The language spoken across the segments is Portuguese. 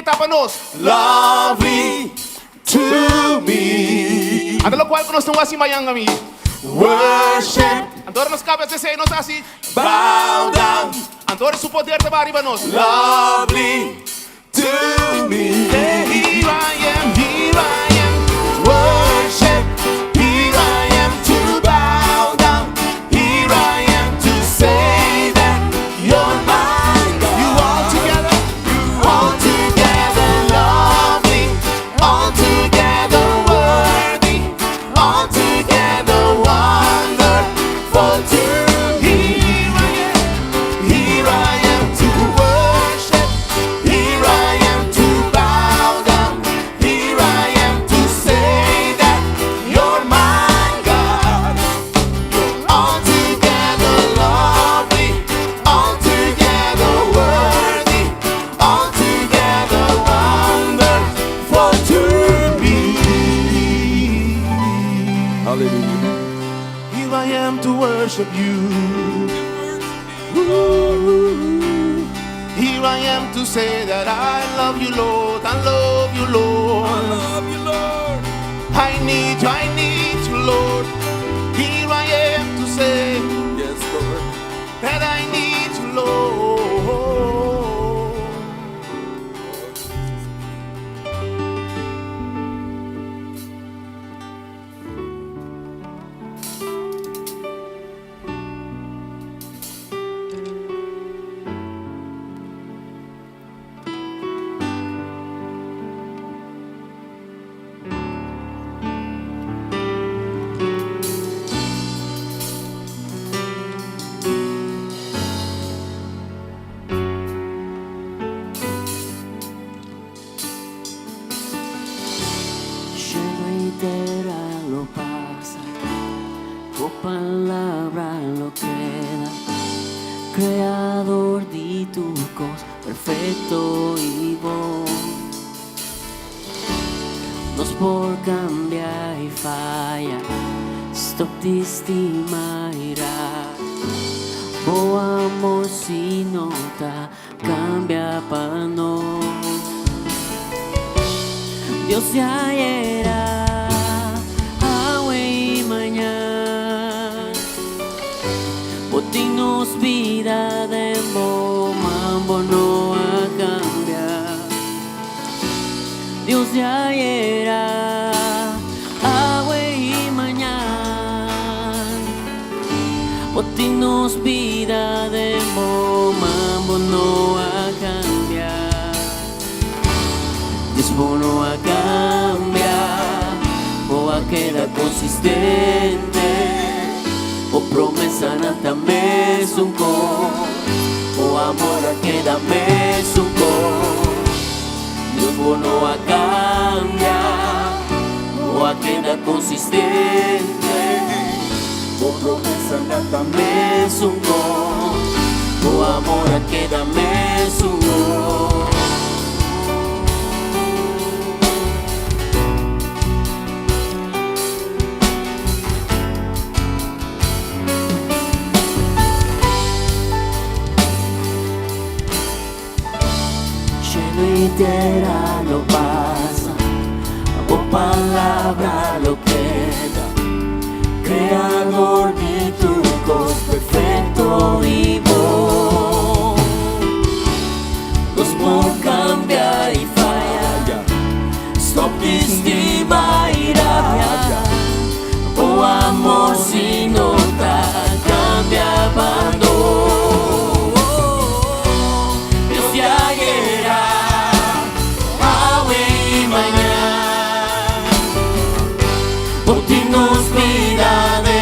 tapanos. Lovely to me. Ando lo cual conos nung asi mayang kami. Worship. Andor nos cabas de senos asi. Bow down. Andor su poder de baribanos. Lovely to me. Here I am, here I am. Worship. Here I am to bow down. Here I am to say that you're mine. You all together. All together lovely. All together worthy. All together wonderful to me. Here I am to worship. Here I am to bow down. Here I am to say that you're my God. You're altogether lovely, altogether worthy, altogether wonderful to me. Hallelujah. Here I am to worship you. Here I am to say that I love you, Lord. I love you, Lord. I love you, Lord. I need you, Lord. Here I am to say Yes, Lord. that I need you, Lord. Lleno literal lo pasa, tu palabra lo queda. Creador di tu cosa, perfecto y bon. Nos por cambia y falla, stop ti stimairà. O amor si nota, cambia pa' no. Dios de ayer, hoy y mañana, botinos vida de mambo no va a cambiar. Dios de ayer, hoy y mañana, botinos vida de mambo no va a cambiar. Dios no va a cambiar, o va a quedar consistente, o promesa nata me sunco, o amor a queda me sunco. Dios no va a cambiar, o va a quedar consistente, o promesa nata me sunco, o amor a queda me sunco. Literal lo pasa, o palabra lo queda. Creador de tu cosa, perfecto y bon. Nos por cambia y falla, stop estima y rabia. O amor si nota, cambia bando. Dios de ayer, botinos vida de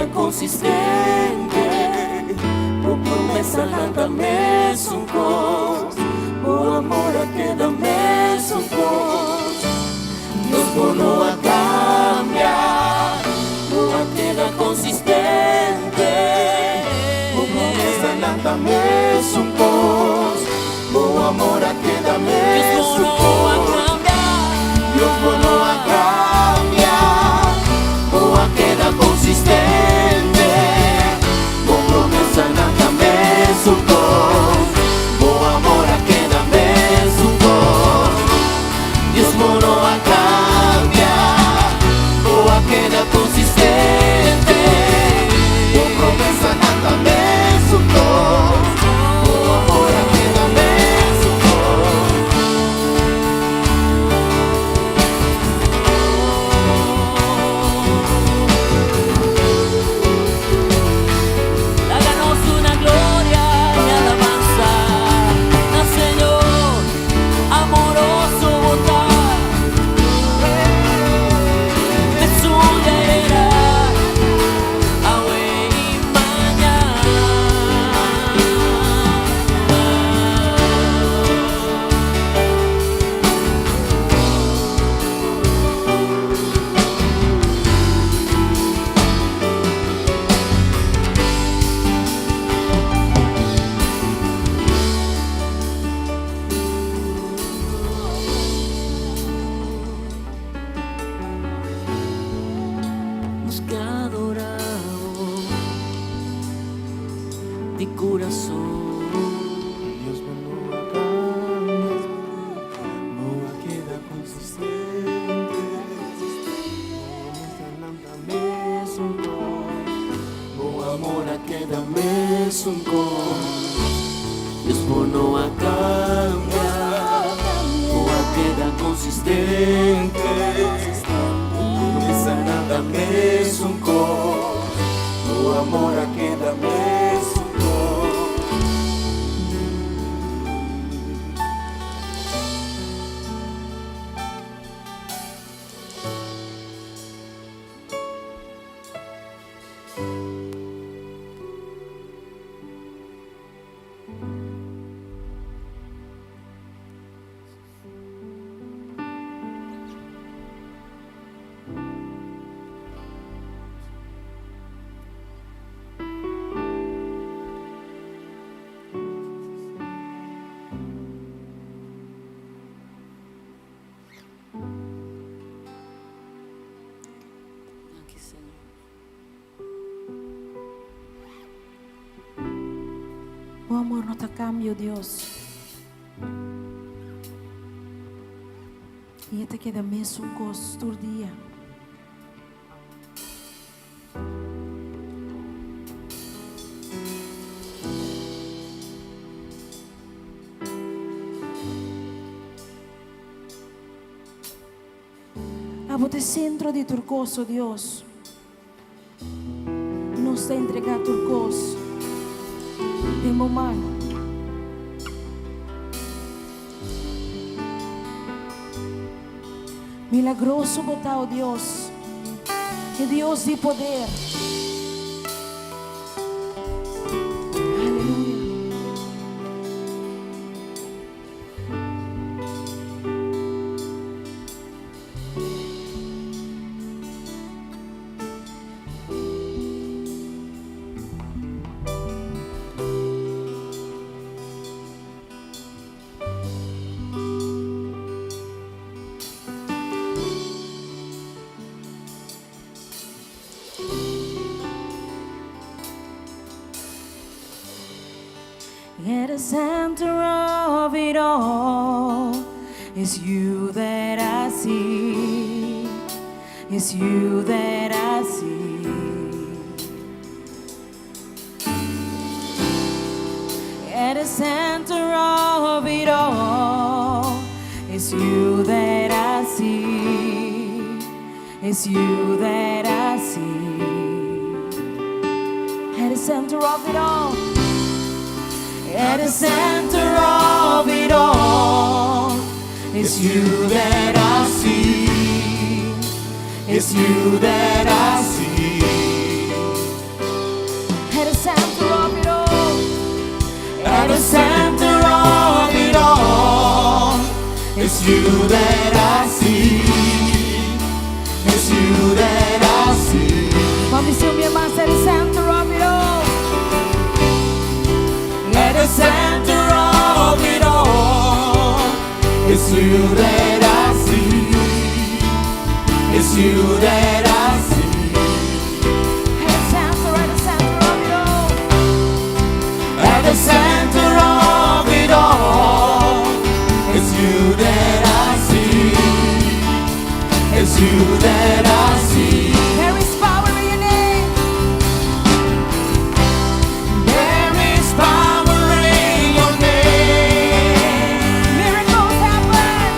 queda consistente, o promessa nada mesmo com, o amor a queda mesmo com. Deus por não a cambiar, o queda consistente, o promessa nada mesmo com, o amor a queda mesmo com. Deus por não a cambiar, o queda consistente, o promessa nada mesmo com, o amor a queda mesmo com. Deus por não a cambiar, o queda consistente, o promessa nada mesmo com, o amor a queda mesmo com. Háganos una gloria y alabanza al Señor, amoroso votar de suya era ahora y mañana. Nos que adoramos de corazón. Dios no a cambiar, no queda consistente, promessa nada mesmo com, O amor a queda mesmo com. Deus por não a cambiar, o a queda consistente, promessa nada mesmo com, o amor a queda mesmo com. Aqui, Senhor. O amor no te cambia, Dios. Y te queda mesmo un gosto todo día. A bote centro de turcoso, Dios. Nos te entrega turcoso. De mano. Milagroso botao Dios, que Dios de poder. Aleluya. At the center of it all is you that I see. It's you that I see. At the center of it all is you that I see. It's you that I see. At the center of it all. At the center of it all, it's you that I see. It's you that I see. At the center of it all, it's you that I see. It's you that I see. Vamos subir mais at the center of it all. At the center of it all, it's you that I see. It's you that I see. At the center of it all, it's you that I see. It's you that I see. There is power in your name. There is power in your name. Miracles happen.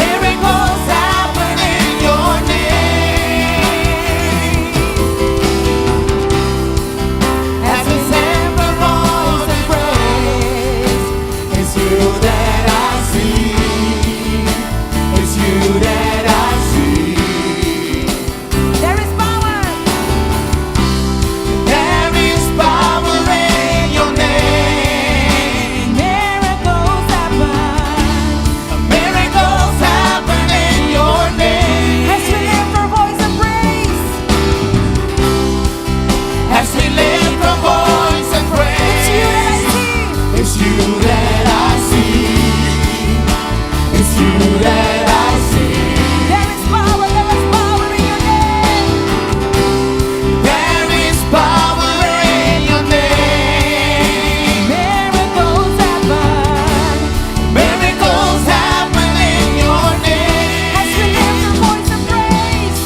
Miracles happen in your name. As we sing the rose and praise, it's you that I see. It's you that I see. There is power. There is power in your name. Miracles happen. Miracles happen in your name. As we lift our voice and praise. As we lift our voice and praise, It's you that I see. it's you that I see. There is power in your name. There is power in your name. Miracles happen. Miracles happen in your As we name. lift our voice and praise.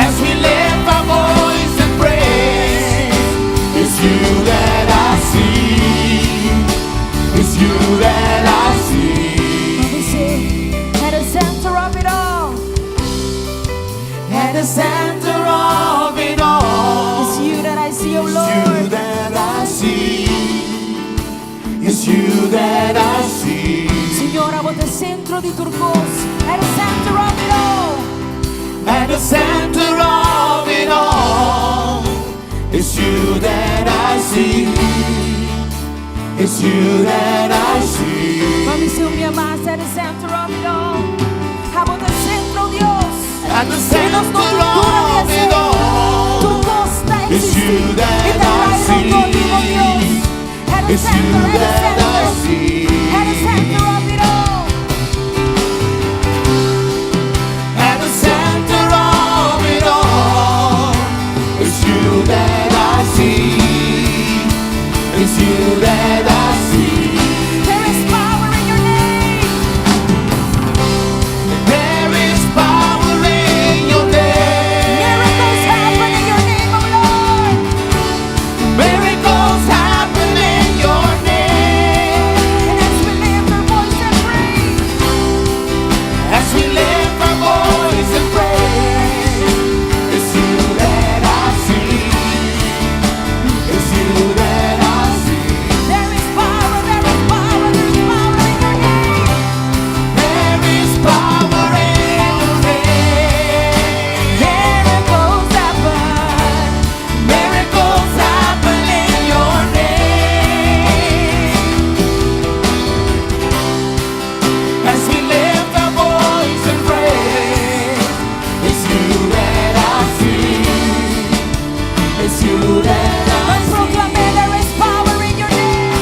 As we lift our voice and praise, it's you that I see. It's you that I see. Let me see. At the center of it all. At the center of it all, It's you that I see, oh it's you Lord. that I see. It's you that I see. Signore, a volte centro di Turcos. At the center of it all. At the center of it all, it's you that I see. It's you that I see. Mami se un más at the center of it all. A volte centro Dios. At the Que nos center no cultura of de it hacer. Tu all, voz está it's you existir. that Y te I trae see. contigo, Dios. At the It's center, you at the that I center. see. At the center of it all. At the center of it all, it's you that I see. It's you that I see. There is power in your name. There is power in your name. Miracles happen in your name, oh Lord. Miracles happen in your name. And as we lift our voice and praise. As we lift our voice and praise, it's you that I see. It's you that I see. There is power, there is power, there is power in your name. There is power in your name. Miracles happen. Miracles happen in your name. As we lift our voice and praise, it's you that I see. It's you that I Let's see. proclaim there is power in your name.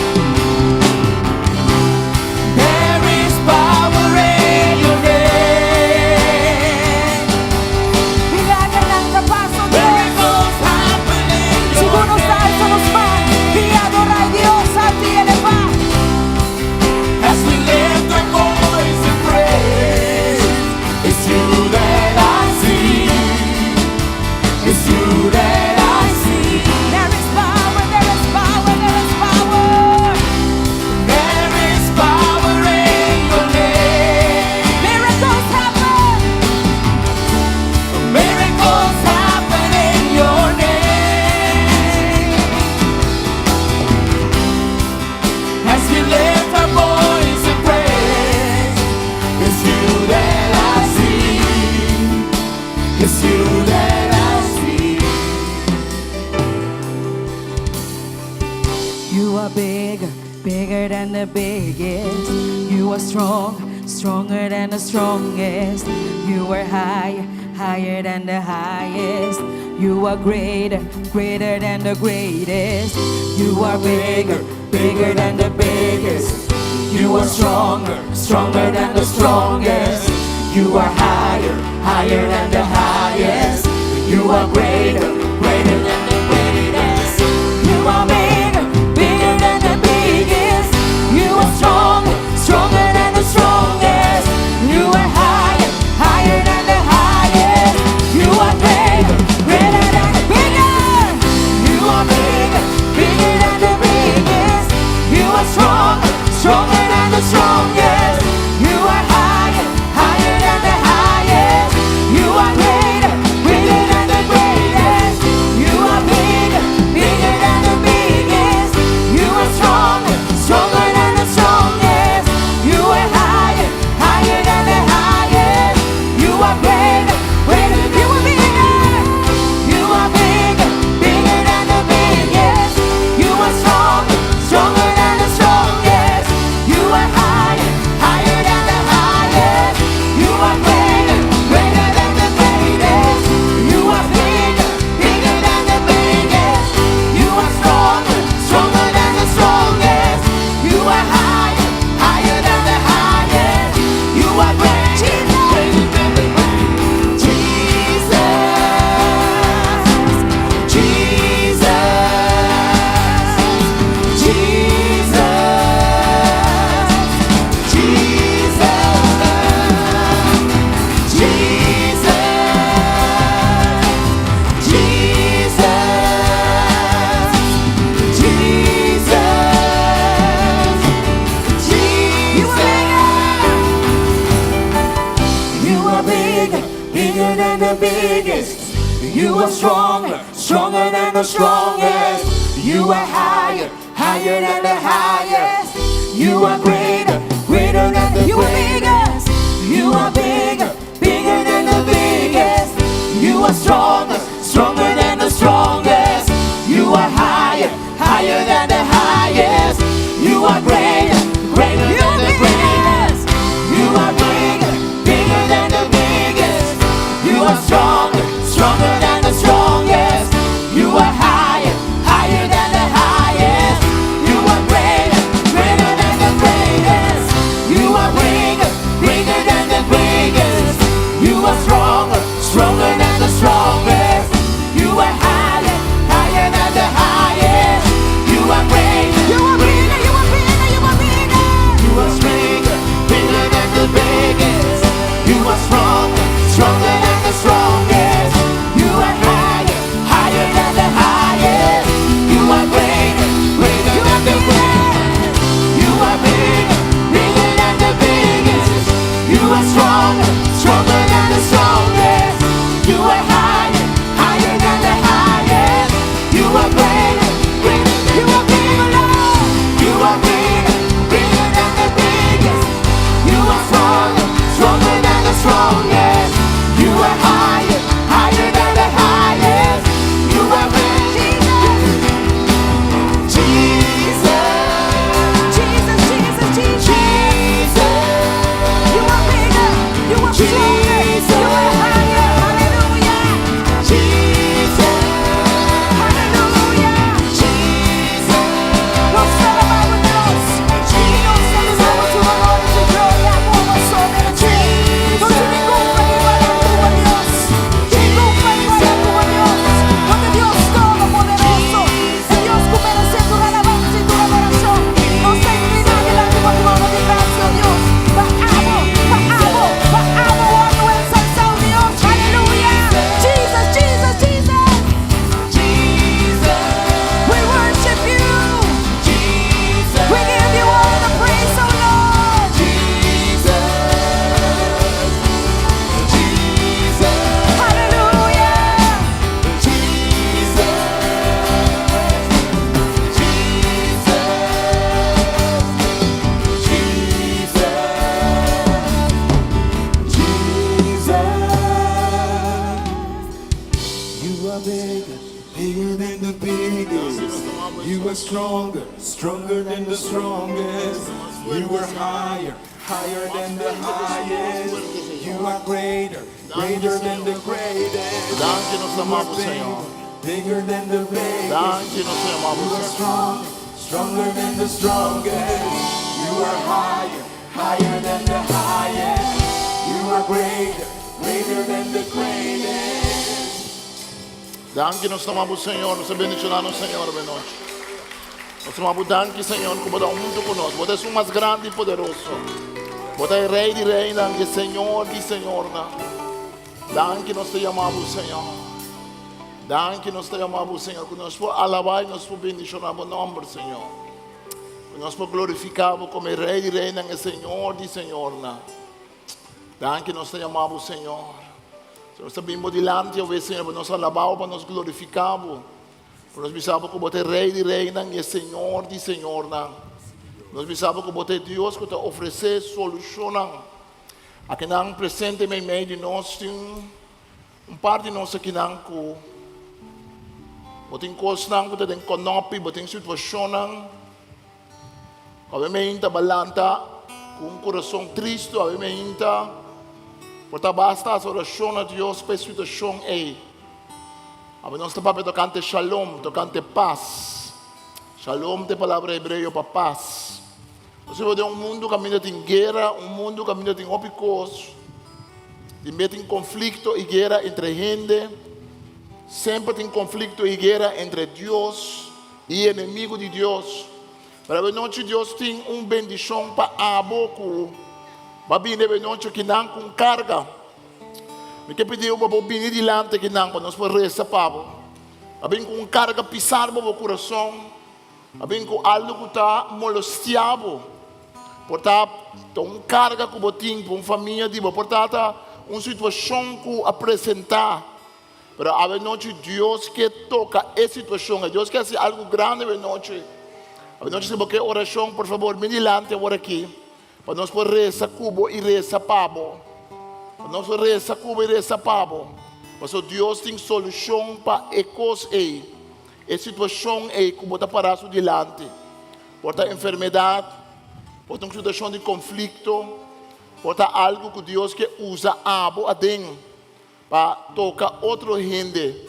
There is power in your name. Milagre lang sa paso, Diyos. Miracles happen in your Siguro sa alto nos man. Y adorar Dios a ti elevar. As we lift our voice and praise, it's you that I see. It's you that I see. There is power, there is power, there is power. There is power in your name. Miracles happen. Miracles happen in your name. As we lift our voice and praise, it's you that I see. It's you that I see. bigger than the biggest. You are strong, stronger than the strongest. You are high, higher than the highest. You are greater, greater than the greatest. You are bigger, bigger than the biggest. You are stronger, stronger than the strongest. You are higher, higher than the highest. You are greater, greater than the greatest. You are bigger, bigger than the biggest. You are stronger, stronger than the strongest. You are higher, higher than the highest. You are greater, greater than the biggest. You are bigger, bigger than the biggest. You are stronger, stronger than the strongest. You are higher, higher than the highest. You are greater, greater than the greatest. You are bigger, bigger than the biggest. You are stronger, stronger than the strongest. You are higher, higher than the highest. You are greater, greater. You are bigger. You are bigger, bigger than the biggest. You are stronger, stronger than the strongest. You are higher, higher than the highest. You are greater, greater than the greatest. You are bigger, bigger than the biggest. You are stronger, stronger than the strongest. You are higher, higher than the highest. You are greater, greater than the greatest. Jesus, Jesus, you are bigger, bigger than the biggest. You are stronger, stronger than the strongest. You are higher, higher than the highest. You are greater, greater than the greatest. You are bigger, bigger than the biggest. You are stronger, stronger than the strongest. You are higher, higher than the highest. You are greater, greater than the greatest. You are bigger, bigger than the biggest. You are stronger, stronger than the strongest. You are higher, higher than the highest. You are greater, greater than the greatest. You are bigger, bigger than the biggest. You are stronger, stronger than the strongest. You are higher, higher than the highest. You are greater, you are bigger, you are bigger, you are bigger. You are bigger, bigger than the biggest. You are stronger, stronger than the strongest. You are higher, higher than the highest. You are greater, greater than the greatest. You are bigger, bigger than the biggest. You are stronger, stronger than the strongest. You are higher, higher than the highest. You are greater, greater than you are bigger, Lord. You are bigger, bigger than the biggest. You are stronger, stronger than the strongest. You are higher, higher than the highest. You are greater, Jesus, Jesus, Jesus, Jesus, Jesus. You are bigger, you are stronger, you are higher. Hallelujah, Jesus, hallelujah, Jesus. Não celebrava with us, e não celebrava tua glória de glória, como somente. Não te desculpa igual a tua Deus, desculpa igual a tua Deus, porque Dios Todopoderoso, é Dios que merece tu alabanza y tu adoración. No se inclina delante de tu mano de gracia, Dios. Paamo, paamo, paamo, amo ensalzar Dios. Aleluya. Jesus, Jesus, Jesus. Jesus. We worship you. Jesus. We give you all the praise, oh Lord. Jesus. Jesus. Hallelujah. Jesus. Jesus. Jesus. You are bigger, bigger than the biggest. You are stronger, stronger than the strongest. You are higher, higher than the highest. You are greater, greater than the greatest. Danke nós te You are amamos, Senhor. bigger than the biggest. Danke nós te amamos, You are Senhor. strong, stronger than the strongest. You are higher, higher than the highest. You are greater, greater than the greatest. Danke nós te amamos, Senhor. Nós te bendicionamos, Senhor, boa noite. Nós te amamos, danke, Senhor, que você muito conosco. Você é o mais grande e poderoso. Você é Rei de Reina, e Senhor de Senhor. Danke nós te amamos, Senhor. Danke nós te amamos, Senhor. Que nós podemos alabar e nós podemos bendicionar o nome, Senhor. Que nós podemos glorificar como Rei de Reina, e Senhor de Senhor. Danke nós te amamos, Senhor. Nós sabemos diante, Senhor, nós alabamos, nós glorificamos. Nós pensamos que você é Rei de Reina e Senhor de Senhor. Nós pensamos que você é Deus que te oferece solução. Aqui não presente em meio de nós tem parte de nós aqui não que você tem coisas que você tem conope, você tem situação. Obviamente balanta com coração triste, obviamente. Portanto basta a oração a Deus para a situação aí. Mas nós estamos tocando shalom, tocando paz. Shalom é a palavra hebreia para paz. Nós vemos um mundo que caminha em guerra, um mundo que caminha em obicos, tem conflito e guerra entre gente. Sempre tem conflito e guerra entre Deus e inimigo de Deus. Mas a noite Deus tem bendição para a boca. Mas a noite que não com carga. Me que pediu para vir diante que não, para nós poder rezar para. Abim com carga pisar para o coração. Abim com algo que está molestiado. Portanto, uma carga que você tem para uma família, portanto, uma situação que apresentar. Mas a noite Deus que toca essa situação, Deus quer fazer algo grande a noite. A noite se você oração, por favor, vem diante agora aqui. Para nós poder rezar cubo e rezar pabo. Nós reza cubo e reza pabo. Mas Deus tem solução para ecos aí. A situação aí que você parar diante. Porta enfermidade, porta uma situação de conflito, porta algo que Deus que usa abo a dentro para tocar outro gente,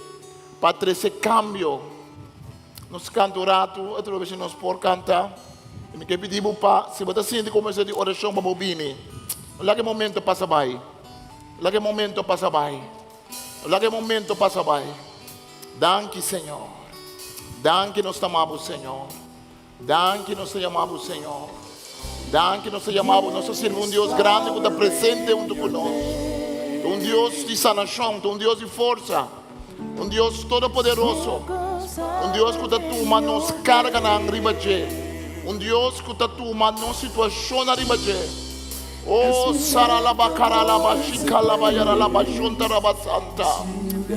para trazer cambio. Nós cantamos outra vez nós por cantar. E me pedimos para se você sente como essa de oração para bobine. Lá que momento passa bem. Lá que momento passa bem. Lá que momento passa bem. Danke, Senhor. Danke nós te amamos, Senhor. Danke nós te amamos, Senhor. Danke nós te amamos. Nós servimos Deus grande que está presente junto conosco. Deus de sanação, Deus de força. Deus todo-poderoso. Deus que está tomando nos carga na ribache. Deus que está tomando nos situação na ribache. Oh, saralaba karalaba shikalaba yaralaba shuntaraba santa.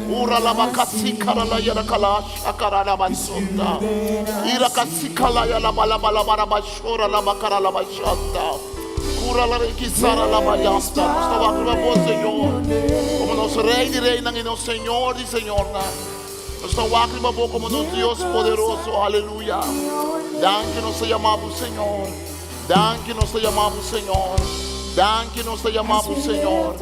Uralaba kasikala yarakala shakaralaba santa. Ira kasikala yalaba laba laba laba shora laba karalaba shanta. Urala kisara laba yasta. Estava com você, Senhor. Como nosso Rei de Reina e nosso Senhor de Senhor. Nós estamos aqui como nosso Deus poderoso. Aleluia. Danke nós te amamos, Senhor. Danke nós te amamos, Senhor. Danke nós te amamos, Senhor.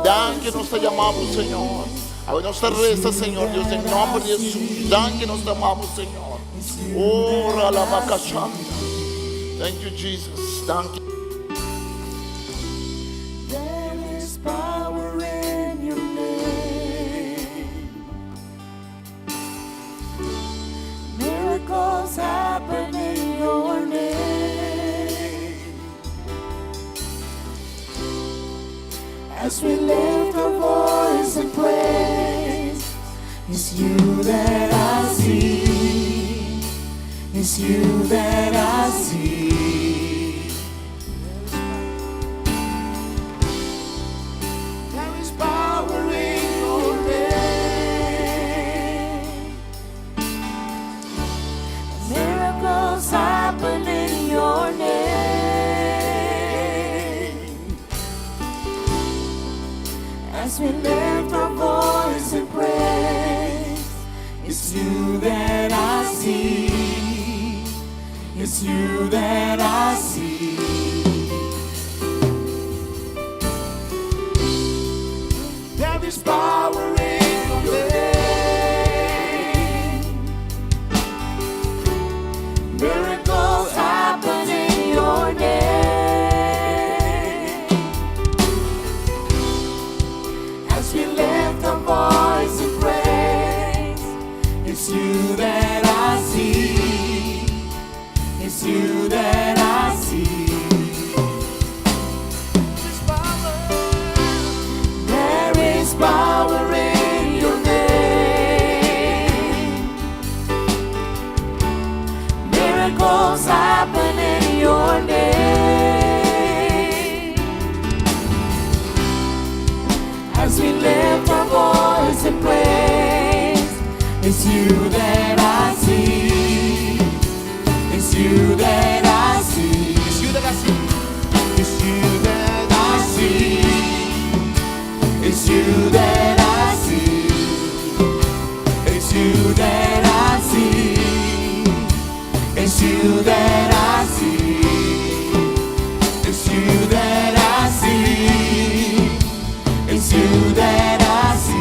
Danke nós te amamos, Senhor. Agora nós te reza, Senhor Deus, em nome de Jesus. Danke nós te amamos, Senhor. Ora la bakashanda. Thank you, Jesus. Thank you. There is power in your name. Miracles happen in your name. As we lift our voice and praise, it's you that I see. It's you that I see. There is power in your name. Miracles happen in your name. As we lift our voice and praise, It's you that I see. It's you that I see. There is power in your name. Miracles happen in your name. As we lift our voice in praise, it's you that I see. It's you that I see. There is power in your name. Miracles happen in your name. As we lift our voice in praise, it's you that I see. It's you that I see. It's you that I see. It's you that I see. It's you that I see. It's you that I see. It's you that I see. It's you that I see. It's you that I see.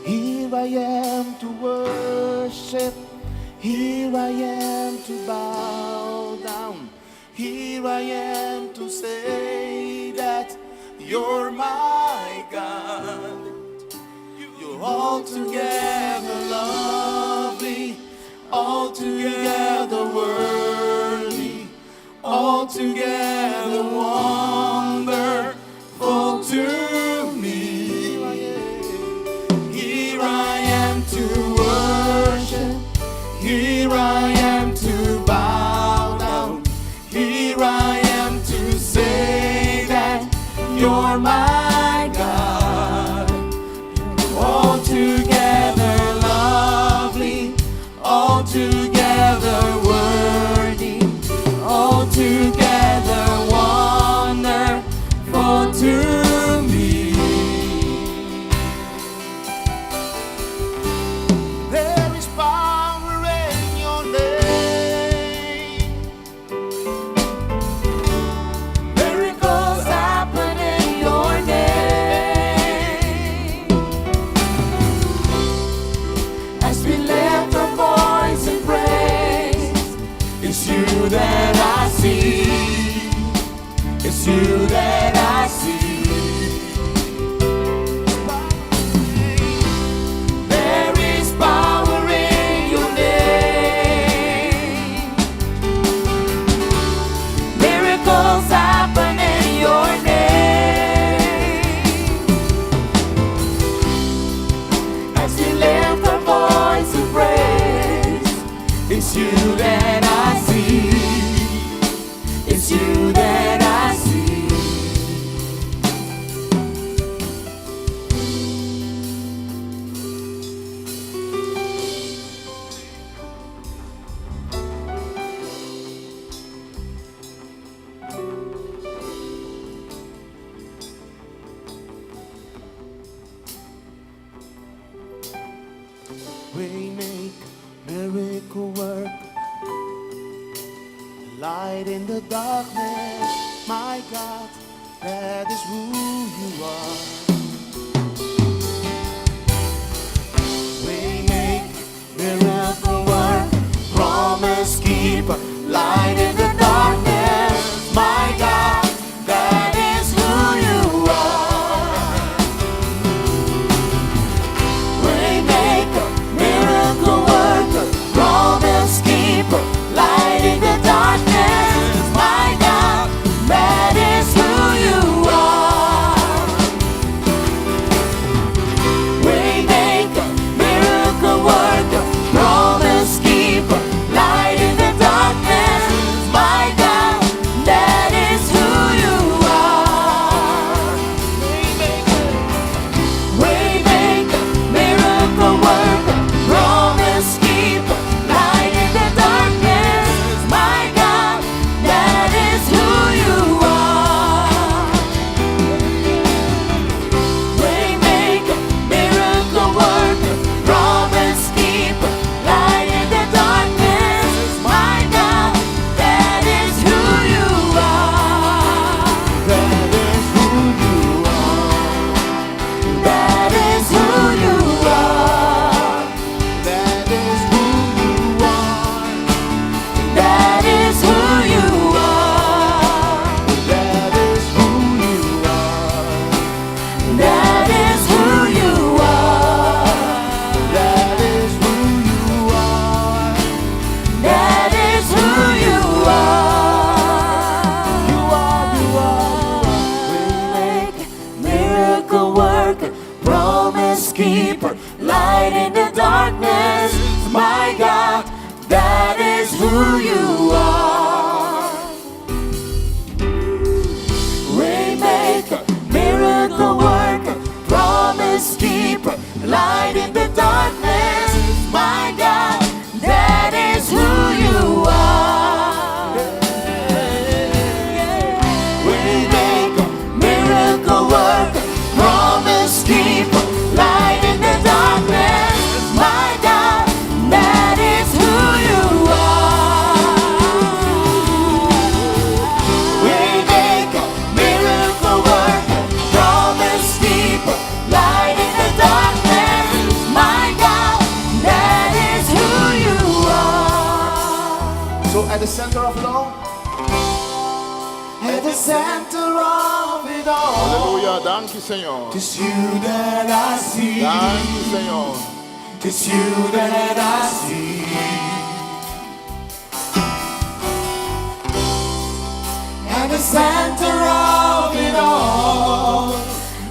Here I am to worship. Here I am to bow down. Here I am to say that you're my God. You're altogether lovely, altogether worthy, altogether wonderful to me. Here I am to worship. Here I am to bow down. Here I am to say that you're my God. Altogether lovely, altogether worthy, altogether wonderful to me. There is power in your name. Miracles happen in your name. As we lift our voice in praise, it's you that I see. It's you that I see. There is power in your name. Miracles happen in your name. As we lift our voice in praise, it's you that I see. It's you that I see. Waymaker, miracle work, light in the darkness, my God, that is who you are. Waymaker, miracle work, promise keeper, light in the darkness, my God, that is who you are. Waymaker, miracle worker, promise keeper, light in the darkness, my God, that is who you are. Waymaker, miracle worker, promise keeper, light in the darkness, keeper, light in the darkness. My God, that is who you are. Waymaker, miracle worker, promise keeper, light in the darkness. My God, that is who you are. Waymaker, miracle worker, promise keeper, light in the darkness. My God, that is who you are. Waymaker, miracle worker, promise keeper, light in the darkness. My God, that is who you are. So at the center of it all, at the center of it all, Hallelujah. Thank you, Señor. it's you that I see. Thank you, Señor. It's you that I see. At the center of it all,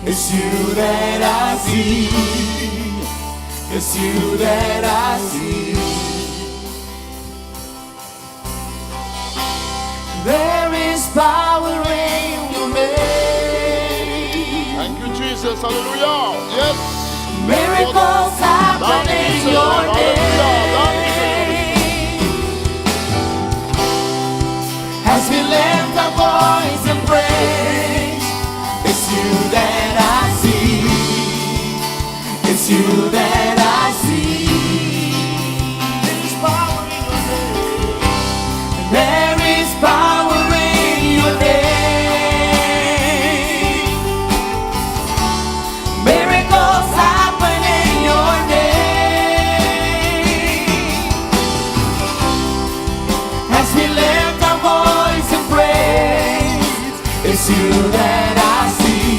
it's you that I see. It's you that I see. There is power in your name. Thank you, Jesus. Hallelujah. Yes. Miracles happen Thank you, in Señor. your Hallelujah. Thank you, name. As we lift our voice and praise, It's you that I see. It's you that I see. There's power in your name. there is power in your name. Miracles happen in your name. As we lift our voice and praise, It's you that I see.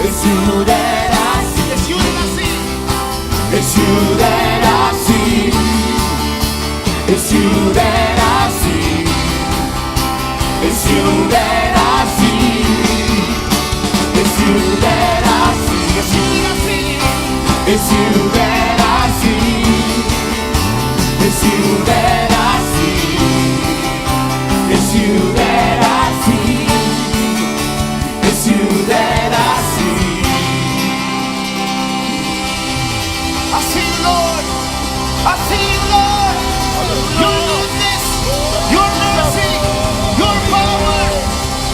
It's you that I see. It's you that I see. It's you that I see. It's you that I see. It's you that I see. It's you that I see. It's you that I see. It's you that I see. It's you that I see. It's you that I see. I see you, Lord. I see you, Lord. Your goodness, your mercy, your power.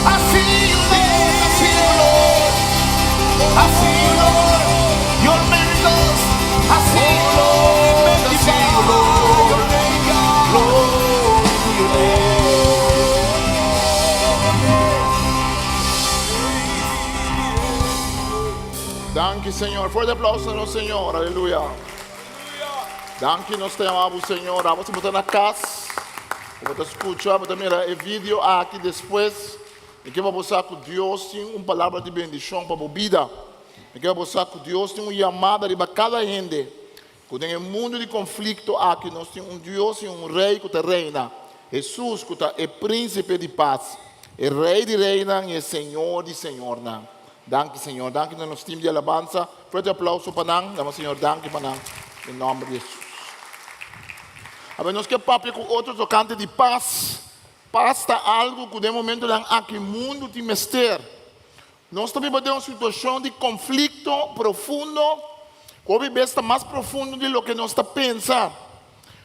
I see you, Lord. I see you, Lord. I see you, Lord. Your miracles. I see you, Lord. I see you, Lord. Your name, God. Glory to your name. Thank you, Señor. Fuerte aplauso a nuestro Señor. Aleluya. Thank you, nós te amamos, Senhor. Vamos botar na casa. Vamos escutar, vamos mirar o vídeo aqui depois. E que vamos buscar que Deus tem uma palavra de bendição para a vida. E que vamos buscar que Deus tem uma chamada para cada gente. Que tem um mundo de conflito aqui, nós temos um Deus e um rei que reina. Jesus que é príncipe de paz. É rei de reina e é Senhor de senhor. Danke, Senhor. Danke no nosso time de alabança. Forte aplauso para nós. Damos, Senhor, danke para nós. Em nome de Jesus. Agora, nós queremos falar com outros tocantes de paz. Paz está algo que, de momento, aqui o mundo tem mistério. Nós também vivemos uma situação de conflito profundo. Que vive está mais profundo do que nós estamos pensando.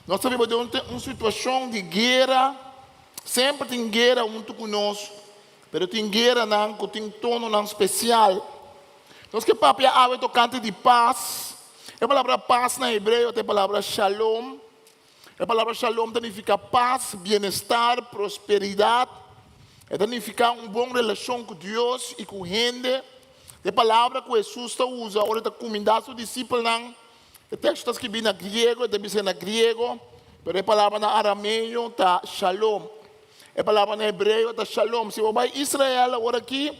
Nós também vivemos uma situação de guerra. Sempre tem guerra junto conosco. Mas tem guerra que tem um tono especial. Nós queremos falar algo tocante de paz. A palavra paz na hebreu é a palavra shalom. A palavra shalom significa paz, bem-estar, prosperidade. Significa uma boa relação com Deus e com a gente. A palavra que Jesus usa, ora está comendando os discípulos. O texto está escrito em grego, deve ser em grego. Mas a palavra na arameu está shalom. A palavra na hebreu está shalom. Se você vai a Israel, agora aqui,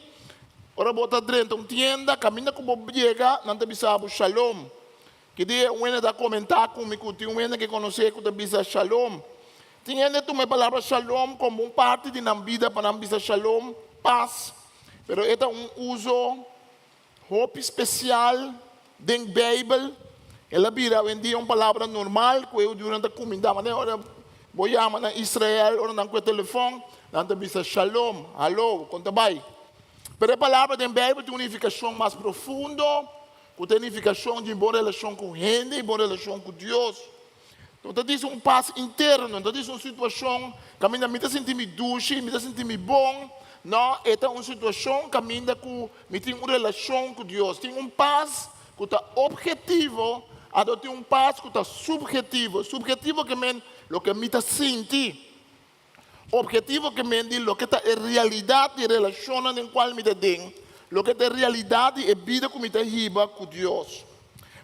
ora bota dentro uma tienda, caminha como chega, não deve ser shalom. Que dia um ainda comentar comigo, tem um ainda que conhece que deve ser shalom. Tem ainda uma palavra shalom como uma parte de nossa vida para não ser shalom, paz. Mas é um uso hope especial Den Bijbel, ela vira vendia uma palavra normal, que eu durante a comida, mas agora vou chamar na Israel, ou não com o telefone, não te bisa shalom, alô, conta vai. Pero a palavra den Bijbel tem uma unificação mais profunda, com a unificação de boa relação com gente e boa relação com Deus. Então, diz paz interno, então diz uma situação que a minha me senti me duche, me senti me bom, não, é uma situação que a minha tem uma relação com Deus, tem paz que está objetivo, a tem paz que está subjetivo, subjetivo que men lo que me senti, objetivo que men lo que está en realidade de relação em qual me tem, lo que está realidade e vida que me riba com Deus.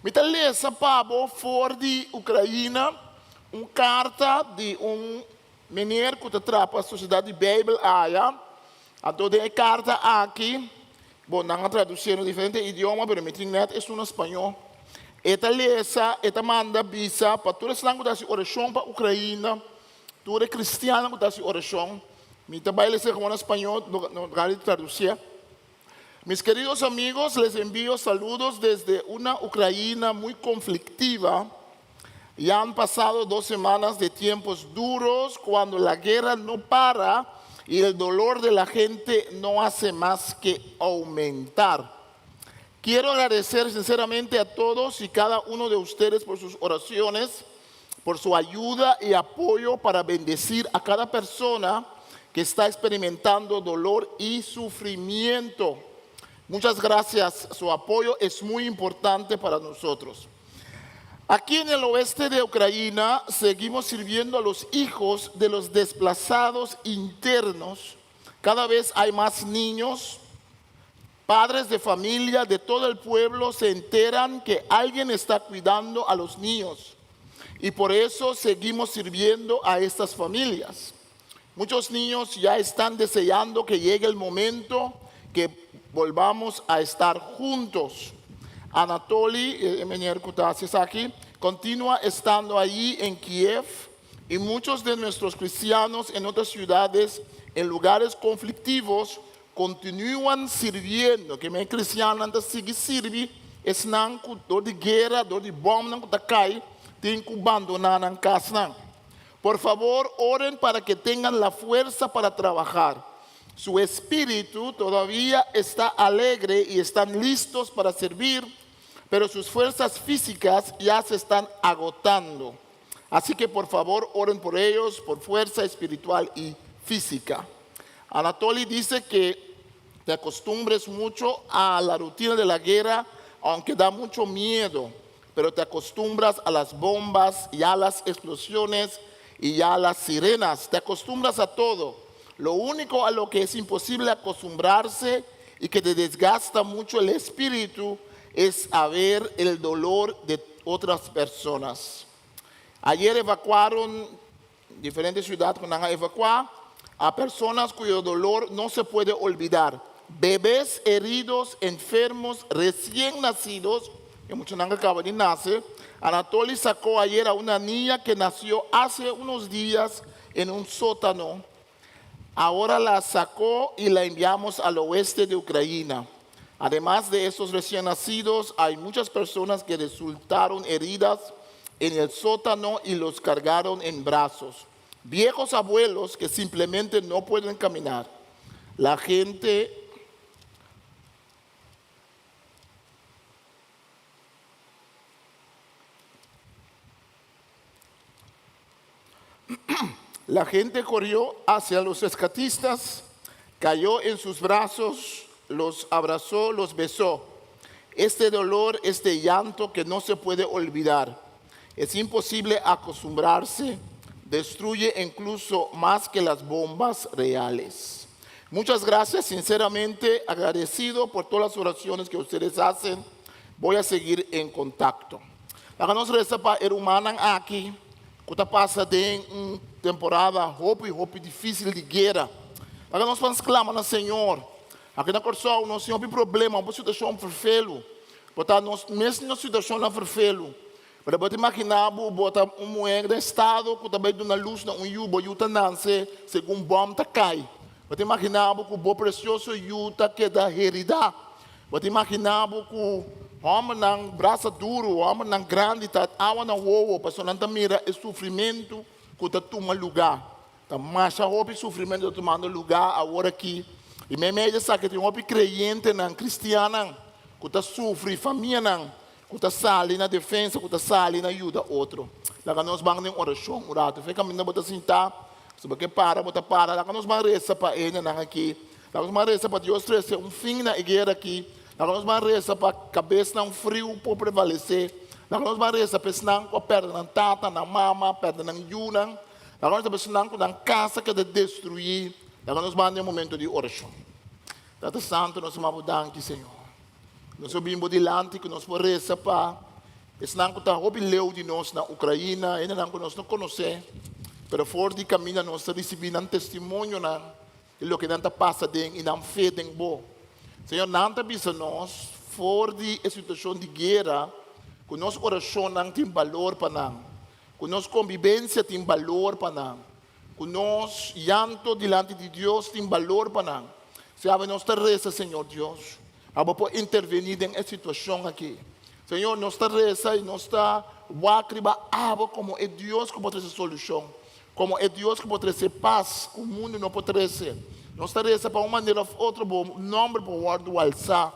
Me lesa Pablo for de Ucrânia, uma carta de menino que trapa a sociedade Bíblia aia, a toda a carta aqui, bom, não traduzir em diferentes idiomas, mas Winedt é em espanhol. Esta lesa, esta manda bisa para todos os que estão oração para a Ucrânia, todos os cristianos que estão oração. Me trabalho lesa como em espanhol, não vale traduzir. Mis queridos amigos, les envío saludos desde una Ucrania muy conflictiva. Ya han pasado 2 semanas de tiempos duros cuando la guerra no para y el dolor de la gente no hace más que aumentar. Quiero agradecer sinceramente a todos y cada uno de ustedes por sus oraciones, por su ayuda y apoyo para bendecir a cada persona que está experimentando dolor y sufrimiento. Muchas gracias, su apoyo es muy importante para nosotros. Aquí en el oeste de Ucrania seguimos sirviendo a los hijos de los desplazados internos. Cada vez hay más niños, padres de familia de todo el pueblo se enteran que alguien está cuidando a los niños y por eso seguimos sirviendo a estas familias. Muchos niños ya están deseando que llegue el momento que volvamos a estar juntos. Anatoly, aquí, continúa estando allí en Kiev y muchos de nuestros cristianos en otras ciudades, en lugares conflictivos, continúan sirviendo. Que me cristiano antes sigue sirvi, es nan dor de guerra, dor de bomba nan kutakay, tienen que abandonar en casa. Por favor, oren para que tengan la fuerza para trabajar. Su espíritu todavía está alegre y están listos para servir, pero sus fuerzas físicas ya se están agotando. Así que por favor oren por ellos, por fuerza espiritual y física. Anatoly dice que te acostumbres mucho a la rutina de la guerra, aunque da mucho miedo, pero te acostumbras a las bombas y a las explosiones y a las sirenas, te acostumbras a todo. Lo único a lo que es imposible acostumbrarse y que te desgasta mucho el espíritu es a ver el dolor de otras personas. Ayer evacuaron diferentes ciudades que van a evacuar a personas cuyo dolor no se puede olvidar. Bebés heridos, enfermos, recién nacidos, que muchos no acaban de nacer. Anatoly sacó ayer a una niña que nació hace unos días en un sótano. Ahora la sacó y la enviamos al oeste de Ucrania. Además de esos recién nacidos, hay muchas personas que resultaron heridas en el sótano y los cargaron en brazos. Viejos abuelos que simplemente no pueden caminar. La gente corrió hacia los rescatistas, cayó en sus brazos, los abrazó, los besó. Este dolor, este llanto que no se puede olvidar. Es imposible acostumbrarse, destruye incluso más que las bombas reales. Muchas gracias, sinceramente agradecido por todas las oraciones que ustedes hacen. Voy a seguir en contacto. La nossa resta para hermanan aqui, que está passando em temporada roupa difícil de guerra. Agora nós vamos clamar no Senhor. Aqui na Corsol, nós temos um problema, uma situação perfeita. Botar nós mesmo na situação na perfeita. Para você imaginar, botar moeda de estado que também dá na luz na yuba, yuta nance, segundo bomba cai. Você imaginar que o bom precioso yuta que dá herida. Você imaginar que homem não braço duro, homem não grande, tá awa na wowo, para não tá mira o sofrimento que tá toma lugar. Tá mais a o sofrimento tá tomando lugar agora aqui. E me meia sabe que tem um crente não cristiano que tá sofre família não, que tá sali na defesa, que tá sali na ajuda outro. Lá nós vamos em oração, orado. Fica me bota sentar, porque bota para, lá nós vamos rezar para ele não aqui. Lá nós vamos rezar para Deus trazer fim na igreja aqui. Lá nós vamos rezar para a cabeça não frio por prevalecer. Lá nós vamos rezar para não com a perda na tata, na mama, perda na yuna. Lá nós vamos não com a casa que é de destruir. Lá nós vamos em um momento de oração. Tata Santo, nós vamos dar aqui, Senhor. Nós subimos delante que nós vamos rezar para esse não que está leu de nós na Ucrânia, ainda não que nós não conhecemos. Mas fora de caminho nós recebemos um testemunho de lo que não passa e não fé de bom. Senhor, não te avisa nós, fora de situação de guerra, que nossa oração não tem valor para nós, que nossa convivência tem valor para nós, que nosso llanto diante de Deus tem valor para nós. Sabe, nós te reza, Senhor Deus, para intervenir em essa situação aqui. Senhor, nós te reza e nós te lágrima, como é Deus que pode trazer solução, como é Deus que pode trazer paz, que o mundo não pode trazer. Nós te reza para uma maneira ou outra, o nome para o do alçar.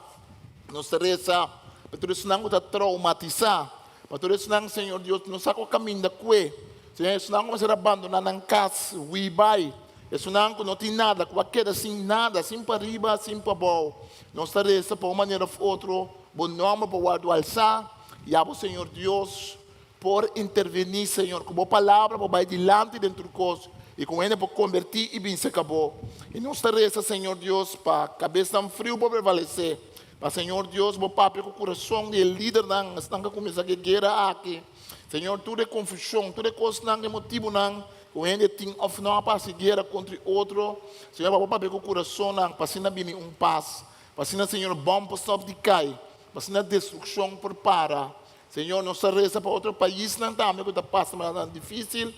Nós te reza para tudo isso não está traumatizar, para tudo isso não, Senhor Deus, não sabe o caminho da cue. Senhor, isso não vai ser abandonado na casa, vai. Isso não tem nada, qualquer assim nada, assim para riba, assim para baixo. Nós te reza para uma maneira ou outra, o nome para o do alçar. E a Senhor Deus, por intervenir, Senhor, com a palavra, para ir dilante dentro do coisa. E com ele para convertir e bem se acabou. E nós te reza, Senhor Deus, para a cabeça frio para prevalecer. Para Senhor Deus, para o papo com o coração do líder, não está começando a guerra aqui. Senhor, tudo é confusão, tudo é coisa não é motivo não. Com ele tem of não para se guerra contra outro. Senhor, para o papo com o coração não, para se não vir paz. Para se não, Senhor, bom para só de cai. Para se não destruição por para. Senhor, nós te reza para outro país não também que está passando mas é difícil.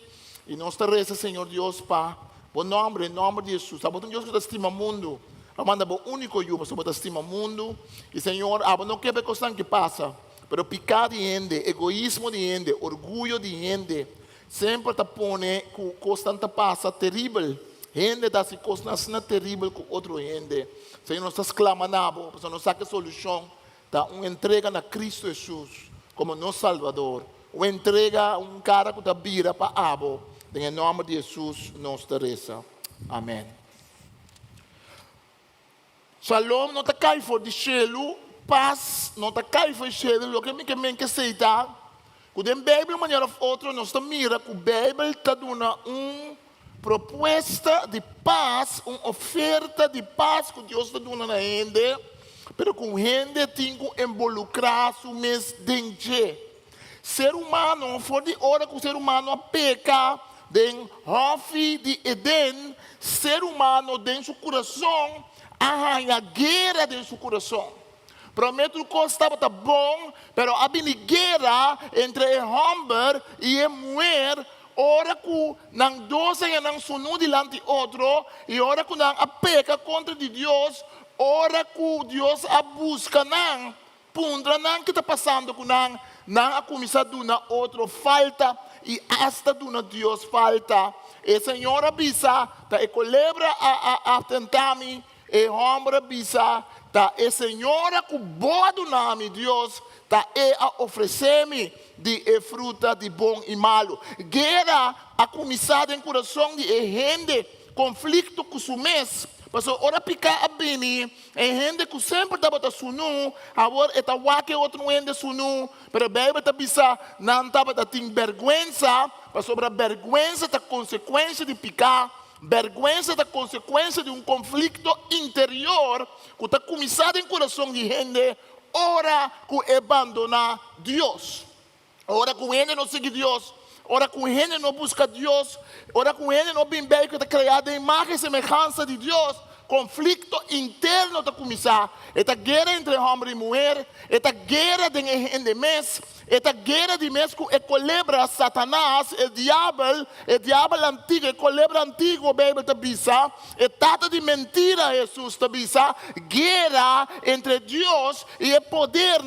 E nós te reza, Senhor Deus, para o nome, em nome de Jesus. Sabe, Deus que estima o mundo. Amanda, o único eu, para estima o mundo. E, Senhor, não quer ver coisa que passa. Mas pecado de gente, egoísmo de gente, orgulho de gente. Sempre está pondo coisa que passa terrível. Gente dá se coisa assim terrível com outro gente. Senhor, nós estamos clamando, para nós sacar a solução. Tá uma entrega na Cristo Jesus, como nosso Salvador. Uma entrega, cara que está vira para Abo. Em nome de Jesus, nós te reza. Amém. Shalom, não está caindo fora de cielo. Paz, não está caindo fora de cielo. O que me quer aceitar. Quando a Bíblia, de uma maneira ou outra, nós estamos mirando que a Bíblia está dando uma proposta de paz, uma oferta de paz que Deus está dando na gente. Mas com a gente tem que involucrar-se mesmo dentro. Ser humano, fora de hora que o ser humano peca, den hofe de Eden, ser humano dentro do coração, arranha guerra dentro do coração. Prometo que estava bom, mas há guerra entre o homem e a mulher, ora que não dois não são diante de outro, e ora que não peca contra de Deus, ora que Deus a busca não, pundra não que está passando com não a começar a dar outro falta e hasta dar Deus falta. E Senhor avisa, tá e colebra a tentar-me, e homem avisa, tá e Senhora que boa do nome Deus, tá e a oferecer-me de fruta de bom e malo. Guerra a começar em coração de gente, conflito com o mês. Mas ora picar a bini, em gente que sempre estava sunu, agora está wake outro ende sunu, pero bebe está bisa não estava tem vergonha, mas sobre a vergonha da consequência de picar, vergonha da consequência de conflito interior que está começado em coração de gente, ora que abandonar Deus, ora que gente não segue Deus. Ora com ele não busca Deus. Ora com ele não bem que está criado em imagem e semelhança de Deus. conflicto interno está começar. Esta guerra entre homem e mulher, esta guerra de mês, esta guerra de mês que colebra Satanás, o diabo antigo, o colebra antigo, a Bíblia está bisa, e tata de mentira Jesus está bisa, guerra entre Deus e o poder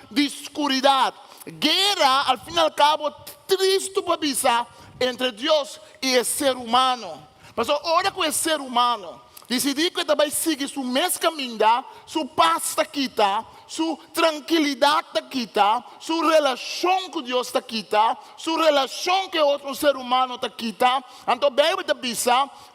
de escuridade. Guerra, al fin e al cabo, triste para bisa, entre Deus e o ser humano. Mas ora com o ser humano, decidir que também siga o mesmo caminho, sua paz está aqui, sua tranquilidade está aqui, sua relação com Deus está aqui, sua relação com outro ser humano está aqui. Então, a Bíblia diz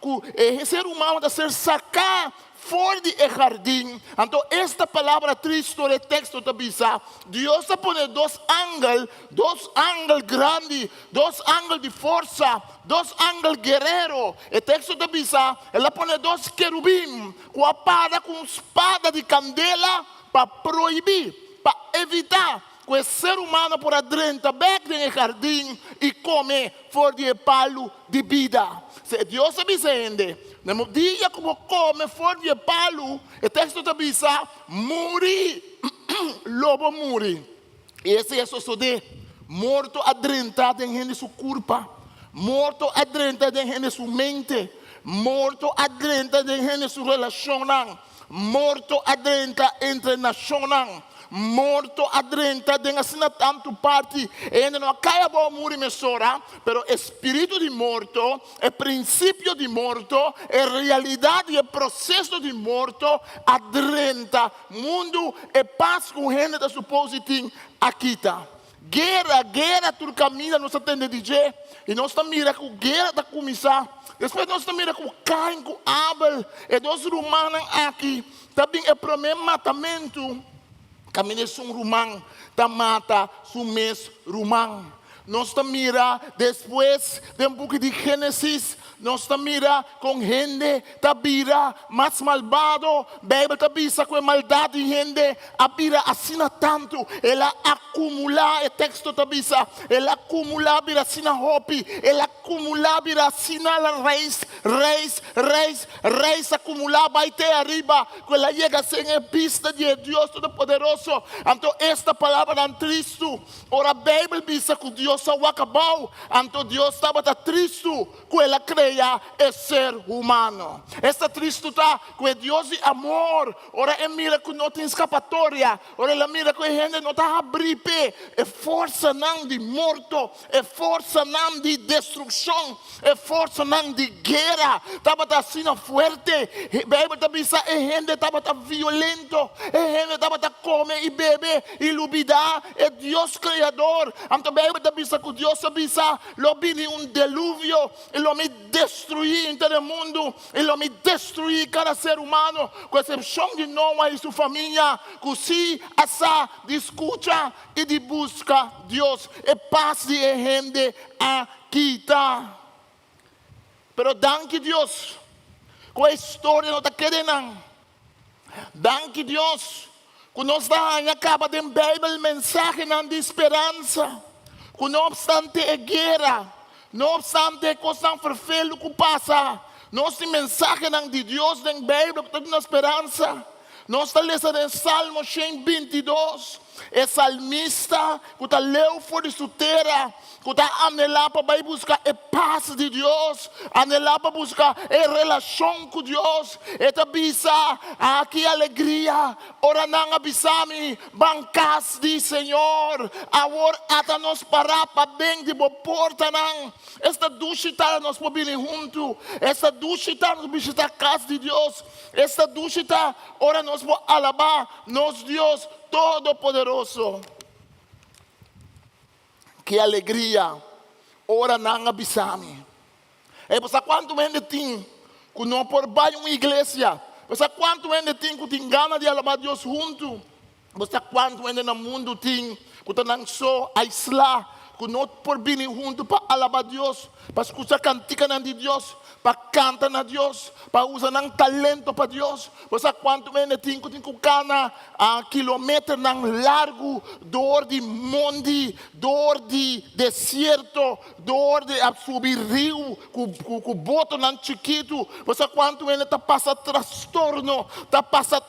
que o ser humano deve ser sacado fora do jardim. Então, esta palavra triste no texto está dizendo, Deus está pondo dois ângulos grandes, dois ângulos de força, dois ângulos guerreiros. O texto está dizendo, ela põe dois querubim com a espada de candela para proibir, para evitar que o ser humano por adentro venha no jardim e come fora do palo de vida. Se Deus está dizendo, no dia como come fora do palo, o texto está dizendo, morri, lobo morri. Esse é o suceder. Morto adentro em sua culpa, morto adentro em sua mente, morto adentro em sua relação, morto adentro entre nações, morto adentro de assim tanto parte, ainda não acaba de morrer mesora, pero espírito de morto, é princípio de morto, é realidade, é processo de morto, adentro, mundo é paz com gente da supositing aqui tá. Guerra, tu caminha, nós estamos dizer, e nós estamos mirando que a guerra está começando. Depois nós estamos mirando que Caim, com Abel, e dois romanos aqui, também é problema matamento. Caminha um romano, tá mata um mês romano. Nós estamos mirando, depois de pouco de Gênesis, nós estamos mirando com gente, tá vira mais malvado, Bíblia tá visa com maldade de gente, a vira assina tanto, ela acumula, o texto tá visa, ela acumula, vira assina hopi, ela acumula, vira assina reis, acumula, vai até arriba, quando ela chega a ser em vista de Deus Todo-Poderoso. Então, esta palavra é triste, ora a Bíblia visa que Deus está acabado, então Deus estava triste, que ela creia é ser humano. Esta triste está com Deus de amor. Ora, é mira que não tem escapatória. Ora, ela mira que a gente não está a abrir pé. É força não de morto. É força não de destruição. É força não de guerra. Estava assim forte. A Bíblia está dizendo, a gente estava violento. A gente estava comer e beber e lubidar. É Deus Criador. Então, a Bíblia está dizendo que Deus está dizendo, lo vini um delúvio. E lo me destruir em todo mundo, ele me destruir cada ser humano, com exceção de Noé e sua família, que se essa discuta e de busca Deus, é paz de gente aqui está. Pero danke Deus, com a história não está querendo. Danke Deus, que nós acaba de Bíblia mensagem de esperança, que não obstante a guerra, não obstante coisas vervelho que passa, nós temos mensagem de Deus na Bíblia que tem esperança. Nós estamos lendo em Salmo 122, é salmista que está leu fora de sua terra, que está anelando para buscar a paz de Deus, anelando para buscar a relação com Deus. Eta bisa aqui alegria, ora não abisami, bancas de Senhor, agora até nós parar para bem de boa porta não. Esta duchita nós podemos ir junto, esta duchita nós visitar a casa de Deus, esta duchita ora nós vamos alabar nosso Deus Todo-Poderoso. Que alegria, ora não abisame. É por quanto gente tem que não por baixo uma igreja, por quanto gente tem que tem ganas de alabar Deus junto, por quanto gente no mundo tem que não só aislar, que nós por vir junto para alabar Deus, para escutar cantica de Deus, para cantar a Deus, para usar um talento para Deus. Você quanto menos tem que cana a quilômetro largo, dor de monte, dor de deserto, dor de subir rio, com boto nan chiquito. Você quanto menos está passa transtorno, está passa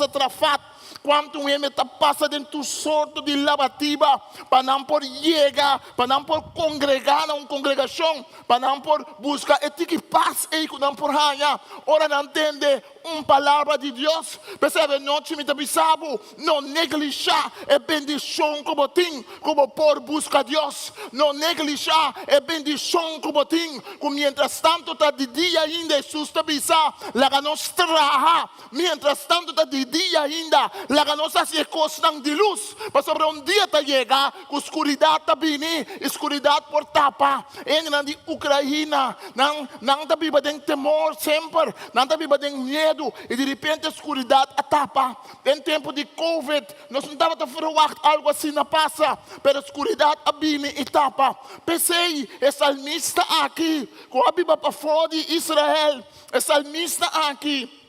trafat. Quanto ele está passando dentro sorto de lavativa, para não por chegar, para não por congregar na congregação, para não por buscar etica paz e não por ganhar. Ora não entende uma palavra de Deus. Percebe, noite me avisava, não neglijar a bendição como tem, como por buscar Deus. Não neglijar a bendição como tem, como mientras tanto está de dia ainda, Jesus te avisa, lá nos traja, mientras tanto está de dia ainda, lá nos hace cosas de luz, para sobre um dia te chega, com escuridade te vini, escuridade por tapa, em na de Ucrânia, não te viva de temor sempre, não te viva de medo, e de repente a escuridade a tapa. Em tempo de Covid, nós não estávamos a fazer algo assim na passa, mas a escuridade a vini e tapa. Pensei, é salmista aqui, com a Bíblia para fora de Israel, é salmista aqui.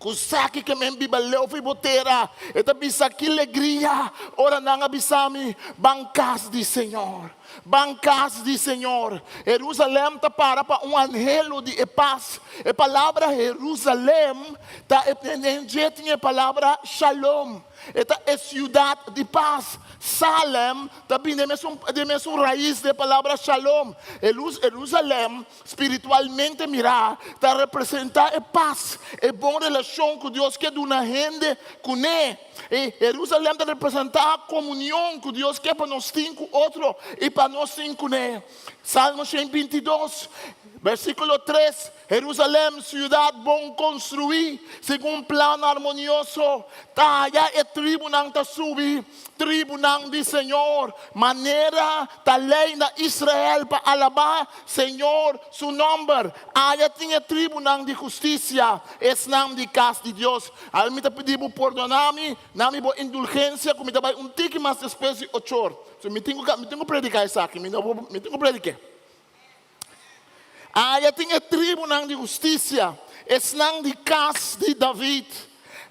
Kusaki que me bibaleu foi boteira, eta bisa que alegria, ora não abisami, bancas de Senhor, bancas de Senhor. Jerusalém está para anhelo de paz. A palavra Jerusalém está em a palavra Shalom. Esta é cidade de paz. Salem também é mesmo raiz da palavra Shalom. Jerusalém, espiritualmente mirar, está representar a paz, a boa relação com Deus que é de uma gente com ele. E Jerusalém está representar a comunhão com Deus que é para nós cinco outro e para nós cinco né. Salmo 122. Versículo 3, Jerusalém, cidade bom construir, segundo plano harmonioso, talla e tribo não ta subir, tribo não de Senhor, maneira ta lei na Israel para alabar Senhor, seu nome, aí tinha tribo não de justiça, es não de casa de Deus, aí me ta pediu perdonar-me, não me boa indulgência, como me vai tique mais depois de 8 horas, so, me tenho que predicar isso aqui, me tenho que predicar. Aí tinha tribo não de justiça, es não de casa de David.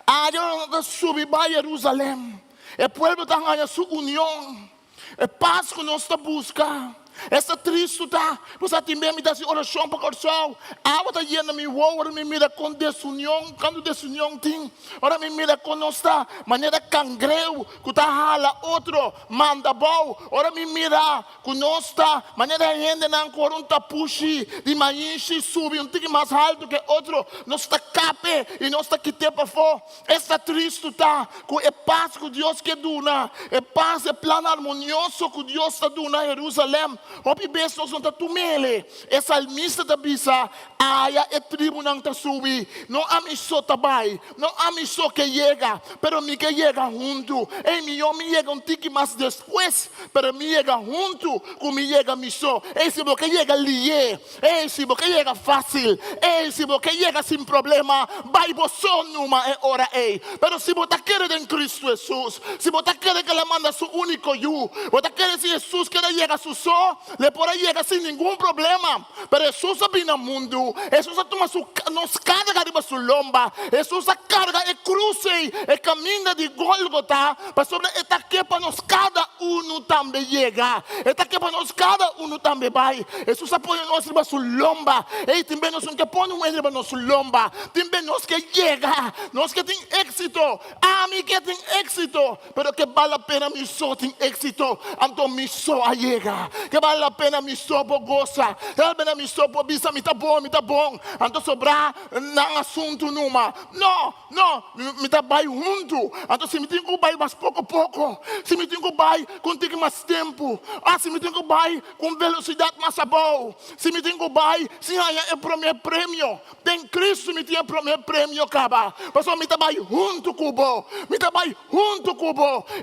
Aí eu subi para Jerusalém. O povo está ganhando sua união. É paz que nós estamos buscando. Essa triste está. Você também me dá essa oração para o coração. A outra dia me voa, me mira com desunião. Quando desunião tem, ora me mira com nossa maneira cangreu. Que está hala outro, manda bom. Ora me mira com nossa maneira ainda não corunta puxi. De manhã sube um tique mais alto que outro. Nós está cape e nós está quite para fora. Essa triste está. Com a paz que Deus quer dar. É paz, é plano harmonioso que Deus está dando em Jerusalém. Hopi bes nós não está tumele. É salmista da bisa. Aya é tribo não está subi. Não amisso tabai. Não amisso que chega. Pero mi que chega junto. Ei, mi chega um tique mais depois. Pero mi chega junto. Com mi chega misso. Ei, se você chega lié. Ei, se você chega fácil. Ei, se você chega sem problema. Vai você numa hora ei. Pero se você quer em Cristo Jesus. Se você quer que ele manda seu único you. Você quer que Jesus quer chegar su só. Le por llegar sin ningún problema. Pero Jesús vino al mundo. Jesús toma nos carga arriba su lomba. Jesús carga el cruce, el camino de Golgota. Para sobre esta que para nos cada uno también llega. Esta que para nos cada uno también va. Jesús apoya nos arriba su lomba. Y también nos que pone un arriba nos su lomba. También nos que llega. Nos que tiene éxito. A mí que tiene éxito. Pero que vale la pena mi so tiene éxito. Anto mi so llega. Que vale a pena me sopo goza, vale a pena me sopo bisa me tá bom, então sobrar não assunto numa, não, me tá bem junto, então se me tem que vai mais pouco, se me tem que vai contigo mais tempo, se me tem que vai com velocidade mais boa, se me tem que vai, se ganhar o primeiro prêmio, tem Cristo me tem o primeiro prêmio, acaba, pessoal me tá bem junto cubo,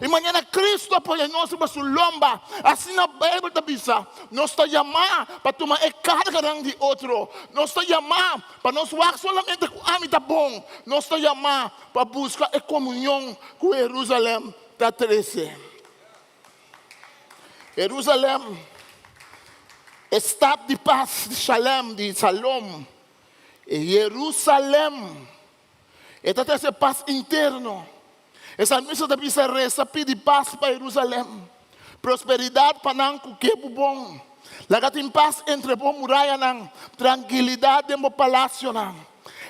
e manhã Cristo apoia nós para sua lomba, assim na Bíblia da bisa. Nós estamos chamados para tomar a carga de outro. Nós estamos chamados para nós fazer solamente com a tá bom. Nós estamos chamados para buscar a comunhão com Jerusalém da 13. Jerusalém, estado de paz, de shalom, de salom. E Jerusalém, esta tem essa paz interno. Essa missa da bisa reza pede paz para Jerusalém. Prosperidade para não que é bom. Lagat em paz entre a muralha, tranquilidade no palácio.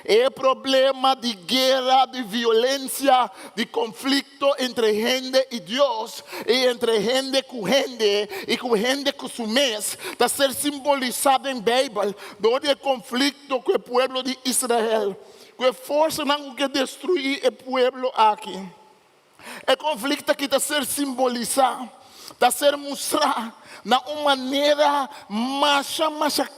É problema de guerra, de violência, de conflito entre gente e Deus, e entre gente com gente, e com gente com su mês, está ser simbolizado em Bíblia, onde é conflito com o povo de Israel, com a força não que destruir o povo aqui. É conflito que está ser simbolizado, está ser mostrado na uma maneira mais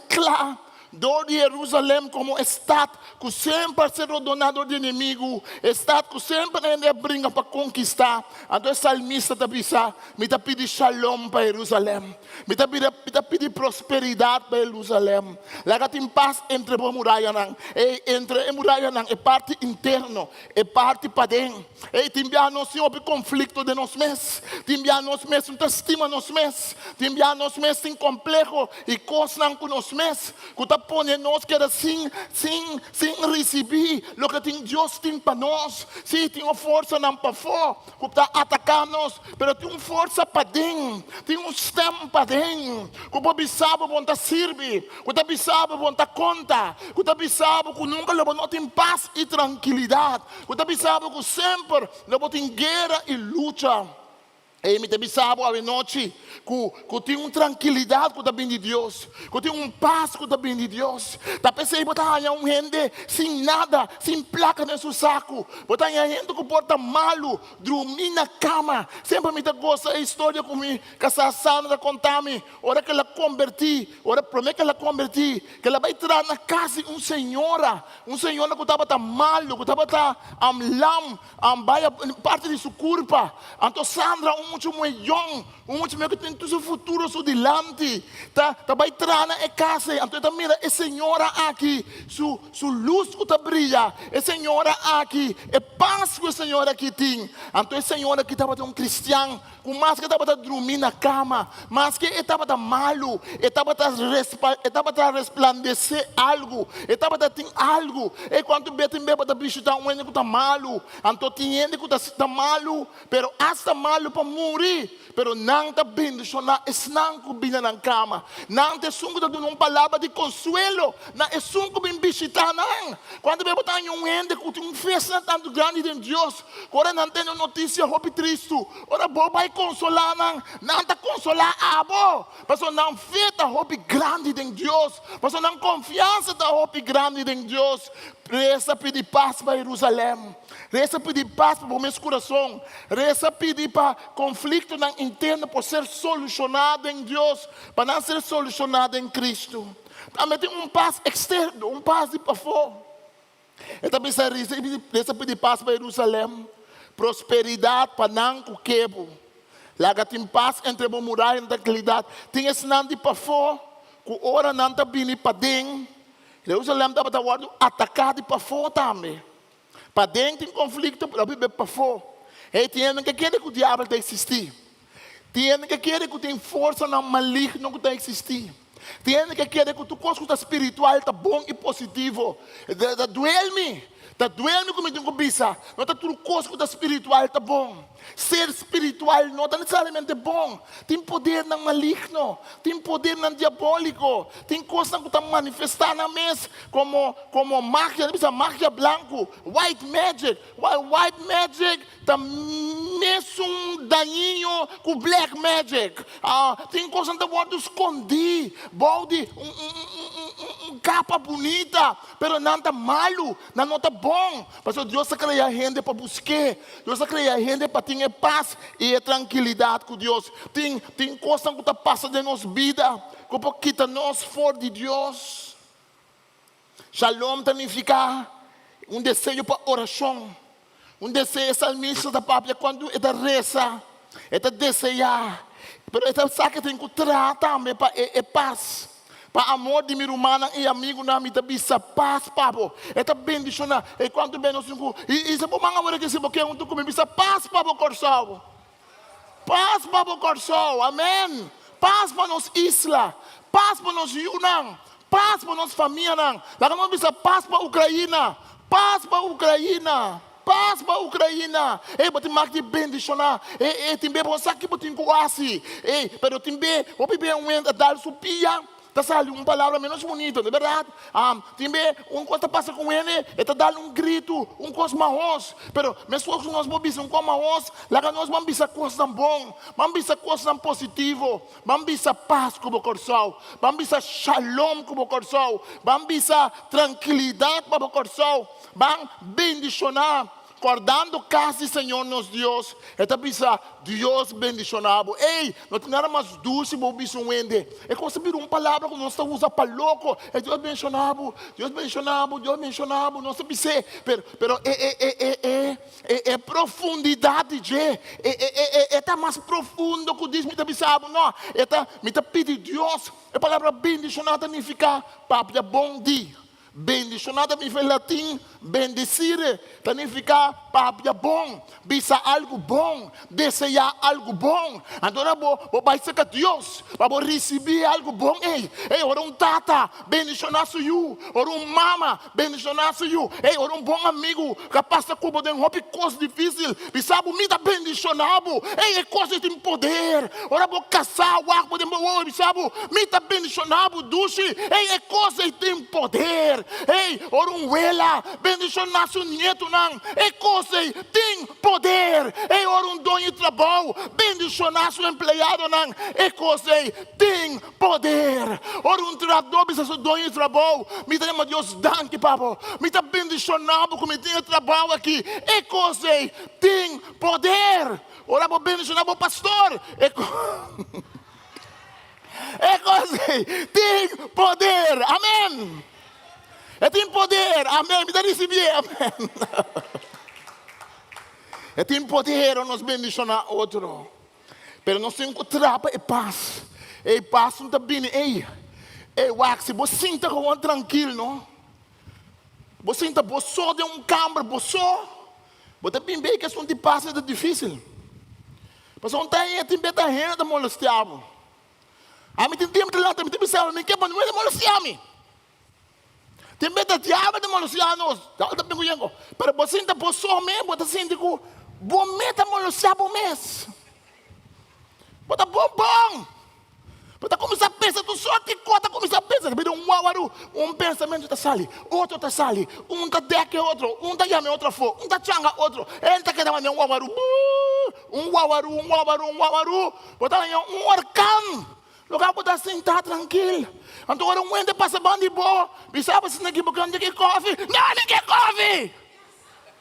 clara. Do de Jerusalém como estado que sempre será donado de inimigo, estado que sempre ainda brinca para conquistar. Então, salmista está pensando, me está pedindo shalom para Jerusalém, me está pedindo prosperidade para Jerusalém. Lá tem paz entre a muralha, entre a muralha é parte interna, é parte para dentro. E tem nós sobre conflito de nós mesmos, tem nós mesmos não estima nós mesmos, tem nós mesmos tem complexo e coisa com nós mesmos. Põe nós que era sem receber o que tem Deus tem para nós. Se tem uma força não para fora, que está atacando nós, mas tem uma força para dentro, tem um sistema para dentro. Que o bisabo bom tá sirve, que o bisabo bom tá conta, que o bisabo que nunca levou não tem paz e tranquilidade, que o bisabo que sempre levou tem guerra e luta. E me bisabo a noite que tem uma tranquilidade que vem de Deus, que tem uma paz que vem de Deus. Tá pensando botar um gente sem nada, sem placa nesse saco, botar gente que porta malo, dormir na cama. Sempre me gosta a história comigo, que essa Sandra contar-me, hora que ela converti, hora promete que ela converti, que ela vai entrar na casa de uma senhora que estava malo, que estava parte de sua culpa. Então Sandra muito young, muito que tem todo o futuro so dilante, tá vai entrar na casa. Então mira, a senhora aqui, su luz que brilha, a senhora aqui, a paz que a senhora aqui tem. Então a senhora que estava um cristiano, com mais que estava dormir na cama, mas que estava malo, estava resplandecer algo, estava tem algo. E quando bem para visitar um que está malo, então tem gente que está malo, pero hasta malo para morrer, pero não está bem deixando, não que bem na cama, não tem sungo de uma palavra de consuelo, não é sungo bem visitar não. Quando bem botar um gente que tem festa tanto grande de Deus, agora não tem notícia roupa triste, ora bom vai consolar não está consolar abo, mas não feta roupa grande de Deus, mas não confiança da roupa grande de Deus. Reza pedir paz para Jerusalém, reza pedir paz para o meu coração, reza pedir para conflito interno por ser solucionado em Deus, para não ser solucionado em Cristo. Também tem um paz externo, um paz de para fora. Eu também reza pedir paz para Jerusalém, prosperidade para não o quebro. Lá tem paz entre a muralha e a tranquilidade. Tem esse não de para fora, que ora não está vindo para dentro. Jerusalém estava atacado para fora também. Para dentro tem conflito, para fora. E tem gente que quer que o diabo existir. Tem gente que quer que tem força não maligna que existir. Tem gente que quer que tu coisa espiritual está bom e positivo. Duele-me como eu tenho bisa. Não está tudo coisa espiritual está bom. Ser espiritual não está necessariamente bom. Tem poder não maligno, tem poder não diabólico, tem coisa que está manifestando na mesa como magia branco, white magic. White magic está mesmo daninho com black magic. Tem coisa que está escondido, balde, capa bonita, pero não está malo, não está bom. Mas Deus cria gente para buscar, Deus cria gente para ter paz e tranquilidade com Deus. Tem coisa que está passando em nossa vida, que quita nós fora de Deus. Shalom significa um desejo para oração, um desejo salmista da Bíblia quando ele reza, ele deseja, mas ele sabe que tem que tratar também para paz. Para amor de minha irmã e amigo na minha bisa paz papo. Eta bendição na e quando bem nós e se por manga hora que se porque um tu come bisa paz papo coração. Paz papo coração. Amém. paz para nos isla, paz para nos Yunnan, paz para nos família. Laga nós bisa paz para a Ucrânia, paz para a Ucrânia. Paz para a Ucrânia. Bote mag de bendicionar. Timbe bom saque bote coasi. Pero timbe, o bebê dar supia. Tá saindo uma palavra menos bonita, de verdade. Timbe coisa passa com ele, tá dando grito, coisa marros. Pero mesmo que nós vamos bisa com marros, lá nós vamos bisa coisa bom, vamos bisa coisa positivo, vamos bisa paz com o coração, vamos bisa shalom com o coração, vamos bisa tranquilidade para o coração. Vamos bendicionar, acordando casi Senhor nos Deus. Esta bisa Deus bendicionado. Não tem nada mais dulce para ouvir um ende. Conseguir uma palavra que nós usamos para louco. Deus bendicionado, Deus bendicionado, Deus bendicionado. Não sei se, pero é profundidade de, é mais profundo que diz me tá bisabo. Não, me tá pedir Deus. A palavra bendicionada significa papo bom dia. Bendicionada me faz latim, bendecire, significa papo bom, bisa algo bom, desejar algo bom. Agora vou vai ser que Deus, vou receber algo bom. Ora tata, bendicionar su you, ora mama, bendicionar su you. Ora bom amigo, capaz de cubo de coisa difícil, bisabo me dá bendicionado. É coisa que tem poder. Ora vou casar, bisabo, me dá bendicionado, duche. É coisa que tem poder. Ora wela, bendicionar su nieto não. É coisa que tem poder. Ora dono de trabalho, bendicionar su empregado não. É coisa que tem poder. Ora trabalhador, bisa su dono de trabalho. Me dá Deus danke, papo. Me dá bendicionado como tem trabalho aqui. É coisa que tem poder. Ora vou bendicionar o pastor. É coisa que tem poder. Amém. Tem poder, amém. Me dá receber, amém. Tem poder nos bendicionar outro. Pero nós temos que trabalhar paz. Paz não está bem. Se você sinta como tranquilo, não? Você sinta, você de câmara, você tem bem que isso de paz é difícil. Mas não tem bem da renda da molestiável. Tem tempo de lá, tem tempo de lá, me quebra, não é molestiável. Tem medo de diabo de molestianos. Pero você ainda possui mesmo, você ainda com bom meta molestiado mesmo. Bota bom. Bota começar a pensar, tu só que conta começar a pensar. Vira wawaru, pensamento está sali, outro está sali, tá deck outro, tá yame outra fo, tá changa outro. Ele tá querendo wawaru. Wawaru. Bota aí arcão. Lugar para sentar tranquilo. Então agora um ente passa bem de boa. Bisaba se ninguém bocando de coffee. Não, ninguém coffee.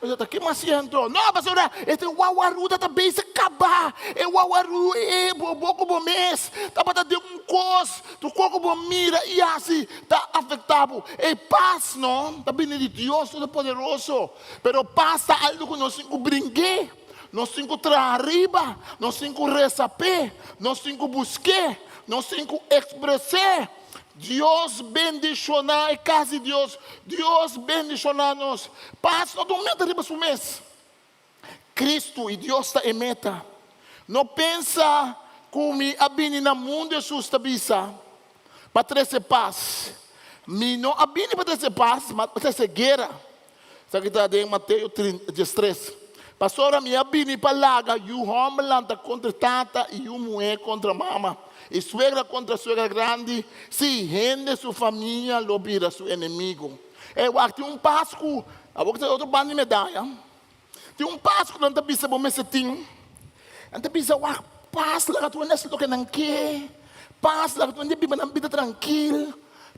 Mas eu aqui mais siento. Não, mas agora este wawaru tá bem se acabar. Wawaru bobo como mês. Tá para ter coisa. Tu como mira e assim tá afetado. Paz não. Tá bem de Deus todo poderoso. Pero paz tá algo que nós cinco brinquei. Nós cinco trazer arriba. Nós cinco receber. Nós cinco buscar. Nós temos que expressar. Deus bendicionar, é casa de Deus. Deus bendicionar-nos. Paz, não meta riba su mês. Cristo e Deus está em meta. Não pensa como a bini na mundo Jesus está bisa. Para trazer paz. Não a bini para trazer paz, mas para trazer guerra. Sabe que está em Mateus 13. Pastor, a minha bini para laga, e o homem lá contra tata e o mulher contra mama. E suegra contra suegra grande, se rende sua família, lo vira seu inimigo. Tem Páscoa, a boca tem outro bando de medalha. Tem Páscoa, não está pensando bom mesetinho. Não está pensando, paz lá, tu não é que não quer. Paz lá, tu não é uma vida tranquila.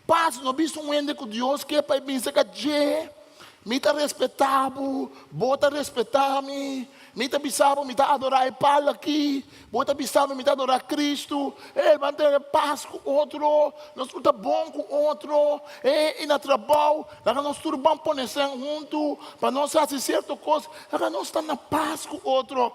Paz, não visto ende com Deus, que é para pensar que me está respetável, bota respeitar-me. Me está bisabo, me está adorar o Pai aqui. Bota bisabo, me está adorar Cristo. Manter paz com outro. Nós estamos bom com outro. E na trabalho, nós tudo vamos pôr junto. Para nós fazer certa coisa. Nós estamos na paz com outro.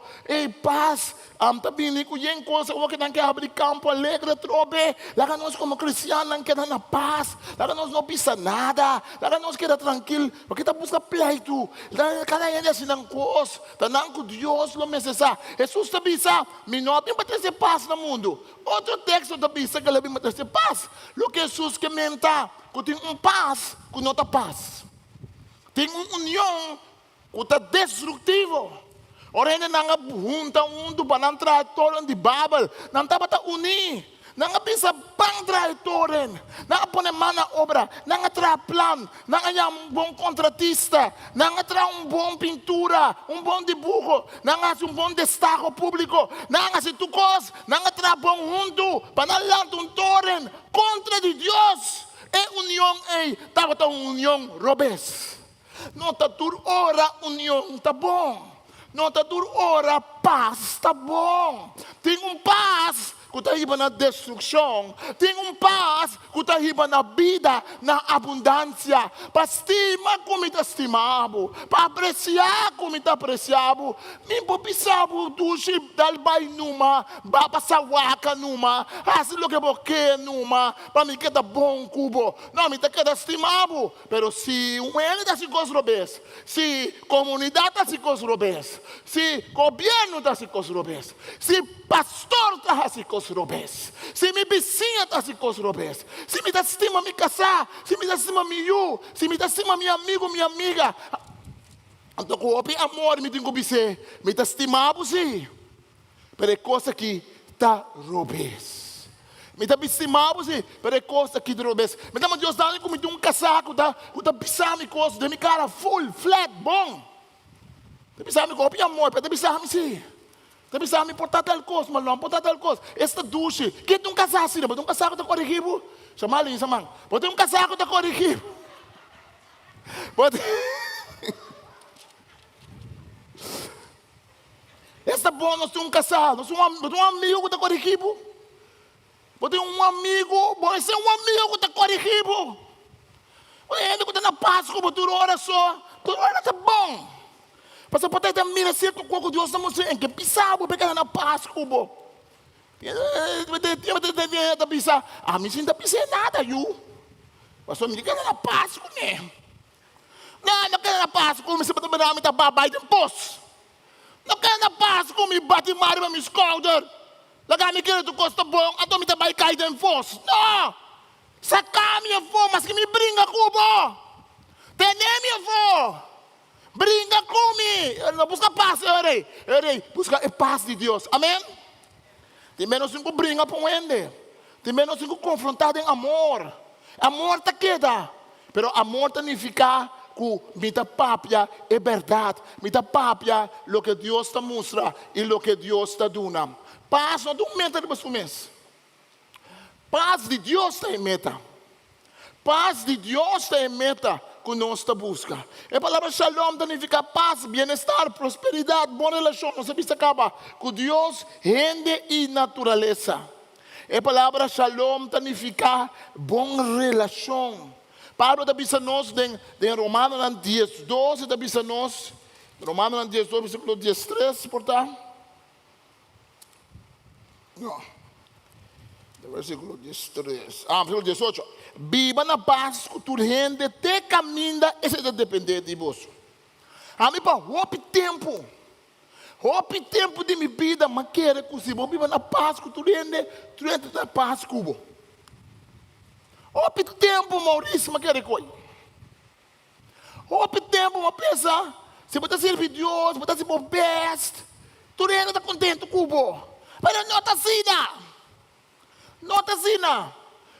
Paz. Também com gente coisa que não quer abrir campo alegre, trobe. Nós como cristianos não queremos na paz. Nós não pisa nada. Nós queremos tranquilo. Porque está buscando pleito. Cada gente assim não coisa. Está não Deus lo necessita. Jesus te bisa, minotin para trazer paz no mundo. Outro texto te bisa que leva para trazer paz. Lo que Jesus comenta, que tem paz, que não tem paz. Tem união, que está destrutivo. Ora, ainda não junta mundo para não tratar de Babel, não está para unir. Não bisa bang traitoren, não pone mão na obra, não tra plan, não há bom contratista, não tra bom pintura, bom dibujo, não há bom destaque público, não há tu cos, não tra bom mundo, para não lançar toren contra de Deus. É união, tá união robes. Não tá tur ora união tá bom. Não tá tur ora paz tá bom. Tem paz que está iba na destruição, tem paz que está iba na vida, na abundância, para estimar como está estimado, para apreciar como está apreciado, nem para pensar dushi dalbai numa, para passar waka numa, assim lo que boque numa, para me queda bom cubo, não me queda estimado, pero se ele está se construindo, se comunidade está se construindo, se governo está se construindo, se pastor está se construindo, se minha vizinha está se construindo, se me dá estima me casar, se me dá estima me eu, se me dá estima meu amigo, minha amiga, então com o amor me tenho que dizer, me dá estimado sim, mas é coisa que está robês. Me dá estimado sim, mas é coisa que está robês. Me dá Deus dá como um casaco, dá pisar me coisa, de minha cara full, flat, bom. De pisar me copo amor, para de pisar me sim. Tapi sa amin portar tal coisa, Marlon, portar tal coisa. Esta duche, que tem casaco assim, botar casaco da corrigibo. Chama ali, samang. Botar casaco da corrigibo. Esta bom, nós temos casaco, nós temos amigo da corrigibo. Botar amigo, bom, esse é amigo da corrigibo. Ele que está na Páscoa, botar hora só, toda hora tá bom. Pasal patay da mira certo com Deus não sei em que pisava pegar na paz cubo. Tá pisa, a mim não pisa nada eu. Pasal me diga na paz com né. Não quero na paz com me se botar me tá babai de pos. Não quero na paz com me bate mário me escolder. Laga me quero tu costa bom, ato me tá bai cai de fos. Não. Saca minha fo, mas que me brinca cubo. Tenem minha fo. Brinca comigo, busca paz, busca a paz de Deus, amém? Tem menos que brinca com ele, tem menos que confrontar em amor. Amor te queda, pero amor significa que mita papia é verdade, mita papia lo que Deus te mostra e lo que Deus te dá. Paz não é meta de você mês. Paz de Deus é meta. Paz de Deus é meta. Que nós te busca. A palavra shalom significa paz, bem-estar, prosperidade, boa relação. Não se vista acaba com Deus, gente e natureza. A palavra shalom significa boa relação. Pablo está nós em Romanos 10, 12, está nós, Romanos 10, 12, versículo 10, 13, portanto. Não. Versículo 13. Versículo 18. Viva na paz com tua gente, te caminha, esse é depender de você. A mim, para o tempo de minha vida, mas quero que você viva na paz com tua gente na paz com você. O tempo, Maurício, mas quero que o tempo, mas pensa, se você servir Deus, você ser o best, tua gente está contente com você. Mas não está assim, nota assim,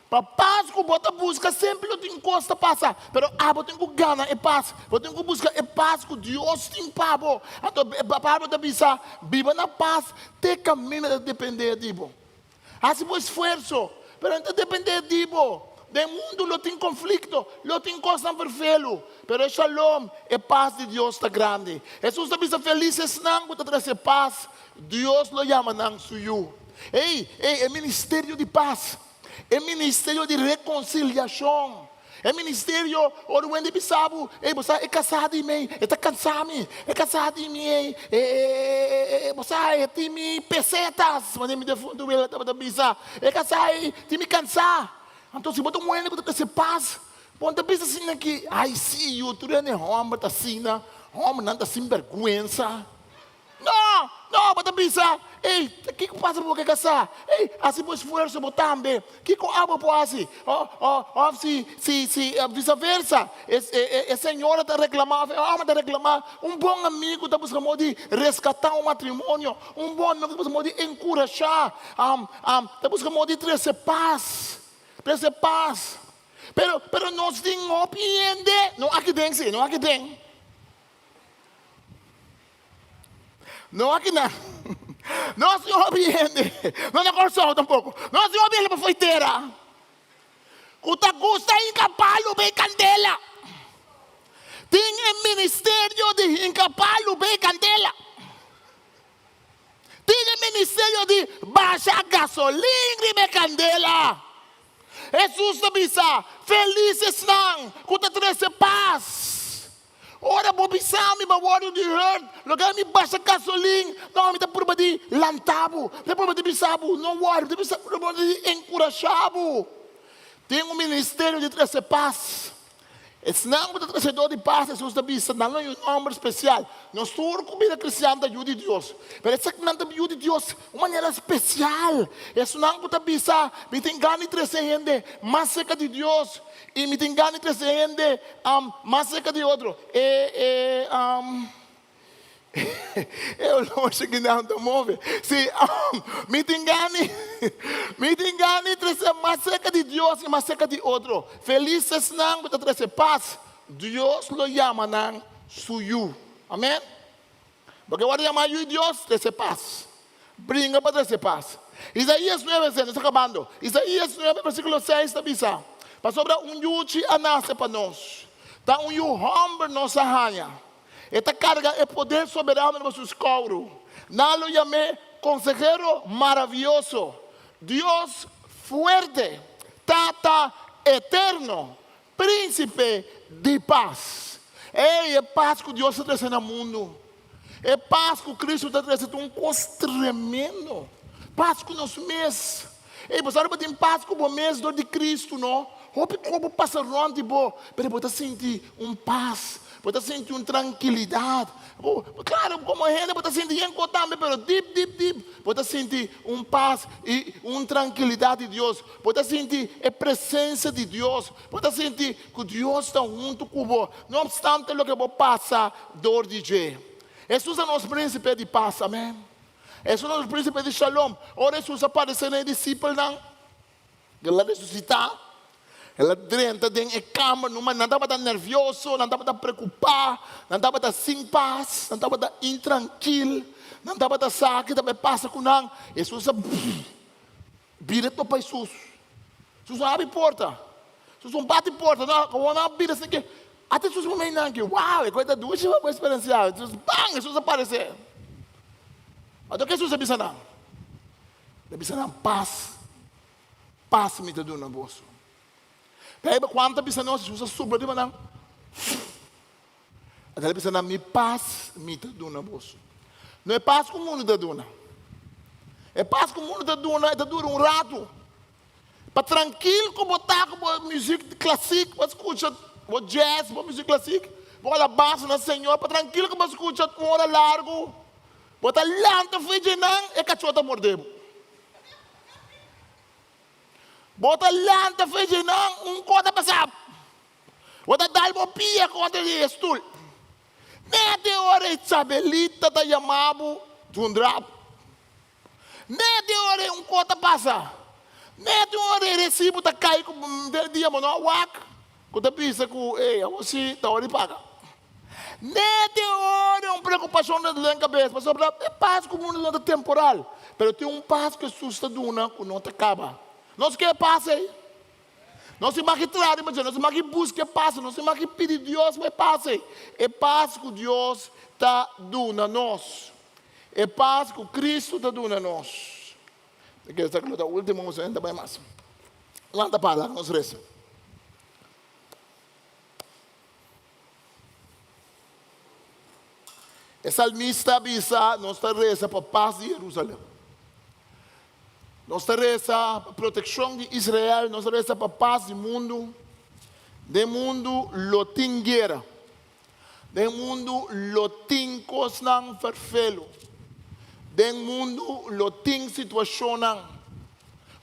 para paz que você busca, sempre eu tenho costa passar. Pero eu tenho que ganhar paz. Eu tenho que buscar paz que Deus tem para você. Então, Pablo te diz, viva na paz, te caminho de depender de você. Assim o esforço, pero não depender de você. No mundo não tem conflito, não tem coisa perfeita. Pero shalom, paz de Deus está grande. Jesus te diz, felizes não, que te traz paz. Deus lo chama não suyo. É ministério de paz. É ministério de reconciliação. É ministério onde bisabo, você é casado em mim, está cansado, é casado em mim, você tem pesetas, mas me defundo ele está bisa, é casado, tem me cansar. Então se botar ele para ter paz, ponta bisa assim aqui, ai sim, eu tu é homem tá assim, homem não tá sem vergonha. não, bota bisa. Ei, que passa por que casa? Ei, assim por esforço botambe. Que com aba por assim? Se vice-versa. A senhora está reclamando, a alma está reclamando. Um bom amigo está buscando de resgatar um matrimônio. Um bom amigo está buscando de encorajar. Está buscando de trazer paz. Trazer paz. Pero nós temos opinião. Não aqui tem, sim, não aqui tem. Não aqui não. Nós não compreendemos. Não na corção tampouco. Nós não compreendemos para foiteira. Kuta gusta incapaz bem candela. Tem um ministério de incapaz bem candela. Tem um ministério de baixa gasolina bem candela. Jesus está felizes não. Kuta trazer paz. Ora, bobisami, ba word you heard. Lugar mi basa gasoline. Não, mi ta purba di lantabo. Ta purba di bisabu. Não word, di purba di encorajabo. Tem um ministério de trazer paz. Esse não é trazedor de paz. Jesus está bisa. Não é um nome especial. Nós todos comida cristiana da ajuda de Deus. Mas essa não é da ajuda de Deus. Uma maneira especial. Esse não é bisa. Me tem ganho de trazer gente mais cerca de Deus. E me tem ganho de trazer gente mais cerca de outro. Eu não cheguei não a mover. Se me tem ganho de trazer mais cerca de Deus e mais cerca de outro. Felizes não para trazer paz. Deus lo chama não suyu. Amém? Porque agora chama Deus trazer paz. Brinca para trazer paz. Isaías 9, está acabando. Isaías 9, versículo 6, está bisa. Para sobre yuchi anase para nós. Tá homem nossa rainha. Esta carga é poder soberano nos seus cauros. Nalo chamei consejero maravilhoso. Deus fuerte. Tata eterno. Príncipe de paz. É paz que Deus está trazendo no mundo. É paz que Cristo está trazendo. Um costo tremendo. Paz com nos mês. Ei, você sabe que tem paz com o mês de Cristo, não? Como passa ronde, mas você sente paz, você sente tranquilidade. Claro, como a gente, você sente encontrar, mas deep, você sente paz e tranquilidade de Deus. Você sente a presença de Deus. Você sente que Deus está junto com você. Não obstante o que você passa, dor de jeito. Jesus é nosso príncipe de paz, amém? Jesus é nosso príncipe de shalom. Ora, Jesus apareceu na discípula, não? Ele ressuscitar. Ela dentro de cama, não estava nervioso, não estava preocupado, não estava sem paz, não estava intranquilo, não estava saque, também passa com não. Jesus vira para Jesus. Jesus abre porta. Jesus bate porta, não vira assim que até Jesus me não que uau, é coisa do último para experienciar. Jesus bang, Jesus aparece. Mas o que Jesus avisa não? Avisa não paz. Paz me dá no bolso. Kaya quanta bisa nós Jesus sobra di mana? Adala bisa na mi paz mi taduna bolso. Não é paz que o mundo taduna. É paz que o mundo taduna, dura rato. Para tranquilo com botar com música clássica, para escutar o jazz, para música clássica, para a base na Senhor, para tranquilo com escutar uma hora largo, botar lanta feijão e cachorro mordebo. Bota lanta feijão, conta passar. Bota dalbo pia conta de estul. Nete hora Isabelita da chamado Tundrap. Nete hora conta passa. Nete hora recibo da cai com dia mono wak. Conta pisa com você tá hora paga. Nete hora preocupação na cabeça, mas sobre é paz com o mundo não é temporal, pero tem paz que susta duna que não te acaba. Nós quer paz aí. Nós se magistramos, mas nós se busca paz, nós se pedir Deus para paz aí. É paz que Deus está dando a nós. É paz que Cristo está dando a nós. Eu quero dizer que o último momento ainda vai mais. Lá da palavra, nós reza. O salmista avisa, nós reza para a paz de Jerusalém. Nós reza para a proteção de Israel, nós reza para a paz do mundo. Do mundo, lo tem guerra. Do mundo, lo tem coisas não perfeito. Den mundo, lo tem situação. Não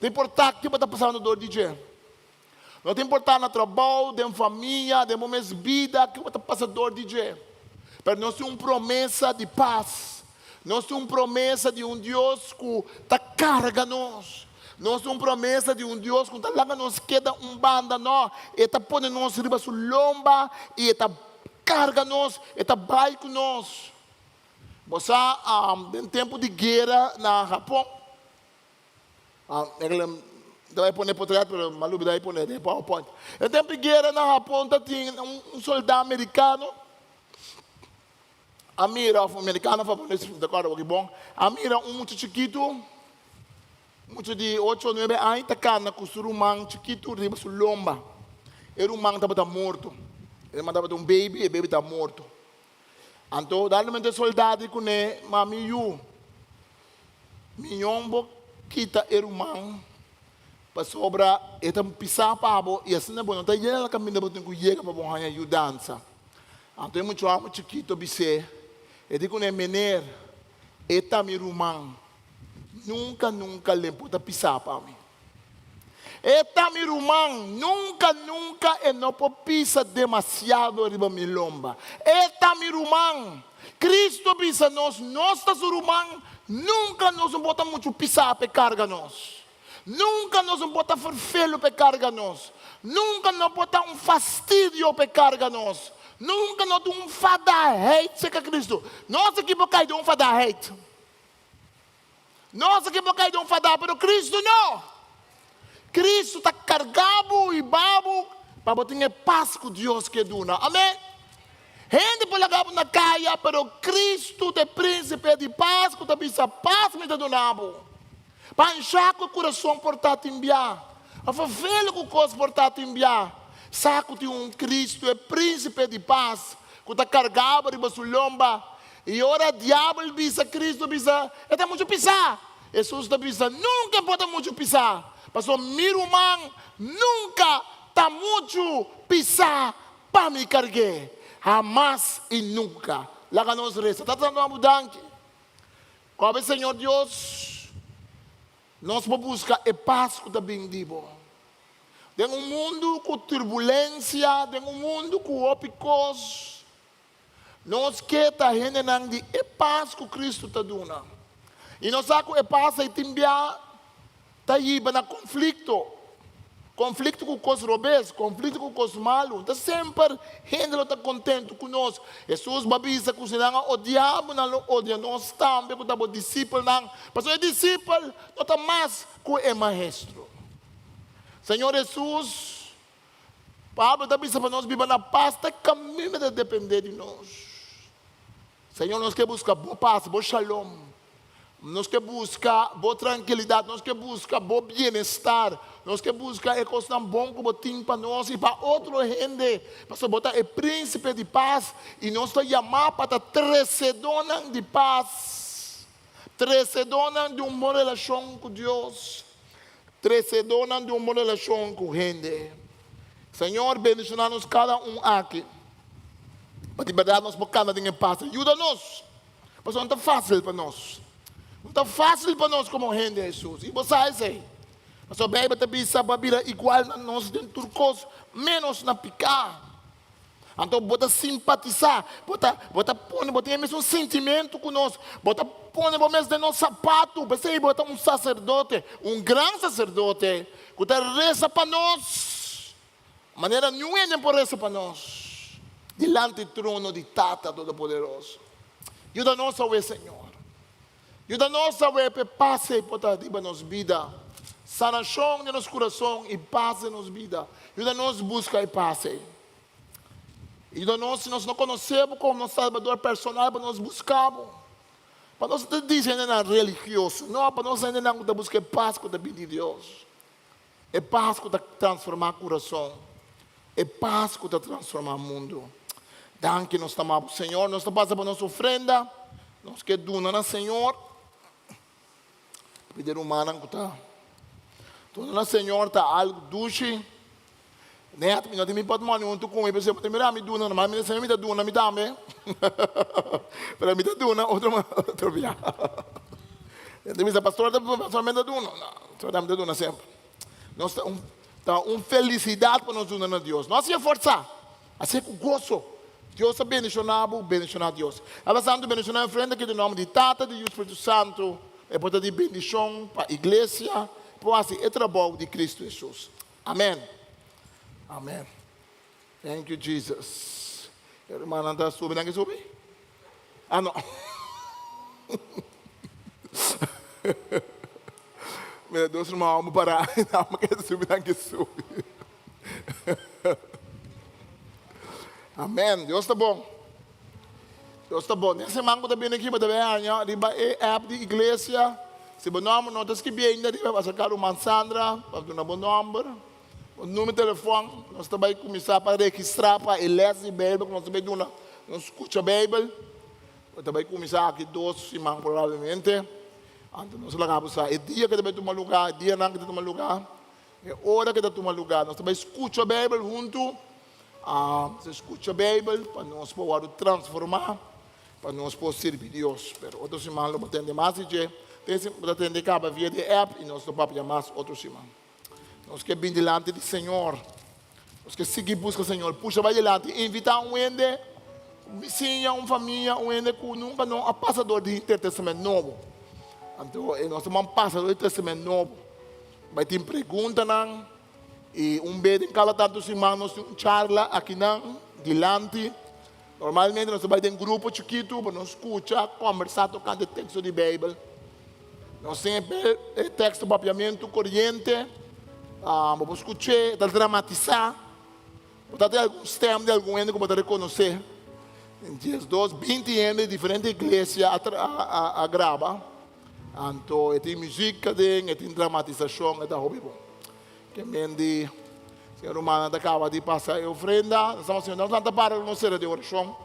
importa o que está passando do dia. Não importa no trabalho, na família, na momentos de vida, o que está passando do dia. Mas nós temos uma promessa de paz. Nós temos uma promessa de Deus que está carga nós. Nós temos uma promessa de Deus que está lá nos queda banda nós. E está pondo nós riba sua lomba. E está carga nós. E está vai com nós. Você, em tempo de guerra na Japão, vai pôr portrait, mas maluco vai pôr PowerPoint. Em tempo de guerra na Japão, tinha um soldado americano. A mira, americana, que bom. A mira, muito chiquito, muito de 8 ou 9 anos, está na costura chiquito, riba sua lomba. Era estava morto. Ele mandava um baby, e o baby está morto. Então, dá-lhe soldado com ele, mami, minhombo, kita para sobra, eta pisar para abo, e assim, não está yendo, caminho, não tem que chegar para bom ajudança. Então, eu muito amo chiquito, bise. Eu digo, né, menor, eta mirumang, nunca lempo da pisar para mim. Eta mirumang, nunca e não pode pisar demasiado riba milomba. Eta mirumang, Cristo pisa nós está surumang, nunca nós não bota muito pisar para carga nós. Nunca nós não bota farfelo para carga nós. Nunca não bota fastidio para carga nós. Nunca não tem fada hate, seca Cristo. Nós aqui por causa de fada hate. Nós aqui por causa de fada, pero Cristo não. Cristo está cargado e babo para botar paz com Deus que duna. Amém? Gente por lá na caia, pero Cristo é príncipe de paz, que está bisa paz me donabo. Para encher o coração portado em biá. A favela com o coração portado em biá. Saco de Cristo é príncipe de paz, que está carregado de sua lomba. E ora diabo bisa Cristo bisa, está muito pisar. Jesus está bisa, nunca pode muito pisar. Pastor Mirumang nunca está muito pisar para me carregar. Jamás e nunca. Lá que nós resta. Está dando uma mudança. Como Senhor Deus, nós vamos buscar a paz que está bem dibo. Tem mundo com turbulência, tem mundo com ópicos. Nós queremos generar de paz que Cristo está dando. E nós sabemos que a paz é timbia, está aí na conflito. Conflito com os robês, conflito com os malos. Está sempre, gente está contente conosco. Jesus babisa que o diabo não odia nós também, que o discípulo não. Mas o discípulo não está mais que o maestro. Senhor Jesus, Pablo está dizendo para nós viver na paz, está caminho de depender de nós. Senhor, nós queremos buscar boa paz, bom shalom. Nós queremos buscar boa tranquilidade, nós queremos buscar bom bem-estar. Nós queremos buscar coisas tão boas como tem para nós e para outra gente. Para botar o príncipe de paz e nós estamos chamados para trecedona de paz. Trecedona de uma relação com Deus. Trecedona de uma relação com gente. Senhor, bendicionar-nos cada aqui. Para de verdade nós bocamos em paz. Ajuda-nos. Mas não está fácil para nós. Não está fácil para nós como gente, Jesus. E você aí. Mas a Bíblia também sabe igual a nós dentro turcos, menos na picar. Então, bota simpatizar, bota mesmo um sentimento conosco, bota mesmo de nosso sapato, você bota um sacerdote, um grande sacerdote, que reza para nós, de maneira nenhuma nem por reza para nós, diante do trono de Tata Todo-Poderoso. Ajuda-nos a ver, Senhor. Ajuda-nos a ver, paz e botar em nossa vida. Sanação de nosso coração e paz em nossa vida. Ajuda-nos a buscar paz. Ajuda-nos, se nós não conhecemos como nosso Salvador personal, para nós buscarmos. Para nós não dizer ainda religioso. Não, para nós ainda não buscar paz com a vida de Deus. É paz que está transformar o coração. É paz que está transformar o mundo. Danke nós estamos, Senhor. Nós estamos para a nossa ofrenda. Nós queremos donar, Senhor. Pedir humana que está. Então, Senhor, está algo doce. Né? Não tem pode mandar um com ele, você me dá me duna, mas me dá duna, me dá me. Para me dá duna, outro via. Dice, pastor, solamente uno. No, solamente uno sempre. Nós tá felicidade para nós unir a Deus. Não assim força, assim com gozo. Deus é bendicionado Deus. Ela santo bendicionado em frente aqui do nome de Tata, de Espírito Santo, é para de bendição para a igreja, para assim, é trabalho de Cristo Jesus. Amém. Amém. Thank you, Jesus. Irmã, não está subindo aqui, subir? Ah, não. Meu Deus, uma alma para a alma que subir aqui, subir. Amém. Deus está bom. Deus está bom. Nesse mango também aqui, mas também há de app de igreja. Se o nome não está escrito ainda, vai sacar uma Sandra, para dar um bom número. O número de telefone, nós também começar para registrar para ler a Bíblia, nós também não escuta a Bíblia. Nós também começar aqui 2 semanas provavelmente. Então nós vamos lá, é dia que deve tomar lugar, é dia não que deve tomar lugar, é hora que deve tomar lugar. Nós também escuta a Bíblia junto. Você escuta a Bíblia para nós poder transformar, para nós poder servir Deus. Mas outra semana não atende mais, tem atender cada via de app e nós não podemos mais outra semana. Nós queremos vir delante do Senhor. Nós queremos seguir busca do Senhor. Puxa, vai delante. Invitar um ende, um vizinho, uma família, um ende que nunca não é passador de Testamento Novo. Então, nós somos passador de Testamento Novo. Vai ter pergunta, não? E vez em cada tanto semana nós temos charla aqui, não? Delante. Normalmente nós vamos ter um grupo chiquito para nós escutar, conversar, tocando o texto de Bíblia. Nós sempre o texto Papiamentu corrente. Vamos escutar, dramatizar. Pode ter alguns temas de algum ente que pode reconhecer. Em dias 20 anos de diferentes igrejas a gravar. Então, tem música, tem dramatização, é hobby bom. Que mendi, o senhor humano acaba de passar a ofrenda. Nós estamos para uma série de oração.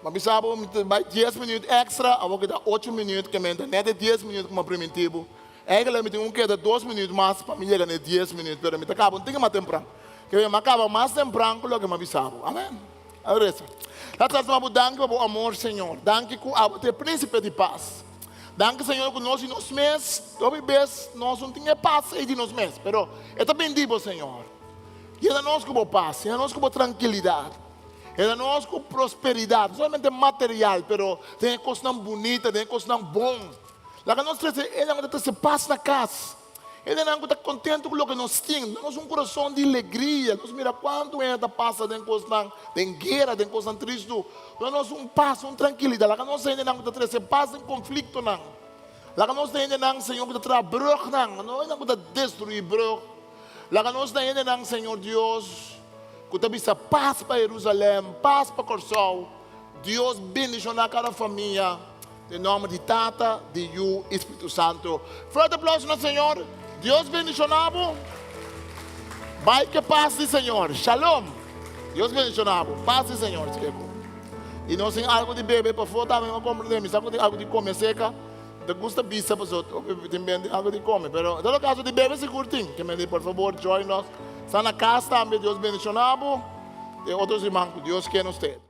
Mas sabe, vai 10 minutos extra, eu vou dar 8 minutos, que mendi, não é de 10 minutos como primitivo. Eigenlijk tem que dar 2 minutos mais para me chegar a 10 minutos, pero me acaba, não tem mais temprano. Que me acaba mais temprano do que me avisava. Amém? Agora, nós vamos dar o amor, Senhor. Danke que o príncipe de paz. Danke, Senhor, que nós e nós mesmos, toda vez, nós não temos paz de nós mesmos. Pero, é também digo, Senhor. E é nós com paz, é nós com tranquilidade. É nós com prosperidade. Não somente material, pero tem coisas bonitas, tem coisas boas. Lá que nós temos paz na casa. Ele não está contente com o que nós temos. Nós temos um coração de alegria. Nós mira quanto ainda passa de coisas de guerra, de coisas tristes. Nós temos paz, uma tranquilidade. Lá que nós ainda não temos paz em conflito. Lá que nós ainda não, Senhor, que traz bruxo. Nós não temos destruir bruxo. Lá que nós ainda não, Senhor Deus, que temos paz para Jerusalém, paz para Corsol. Deus bendicionar cada família. Em nome de Tata, de You, Espírito Santo. Forte aplauso no Senhor. Deus bendicionado. Vai que paz do Senhor. Shalom. Deus bendicionado. Paz do Senhor. E nós temos algo de beber para fora. Também vamos comer. Algo de comer seca. Te gusta pizza para outros. Também algo de comer. Pero, em todo caso de beber, se curtem. Que me por favor, join us. Está na casa também. Deus bendicionado. E outros irmãos. Deus quer nos ter.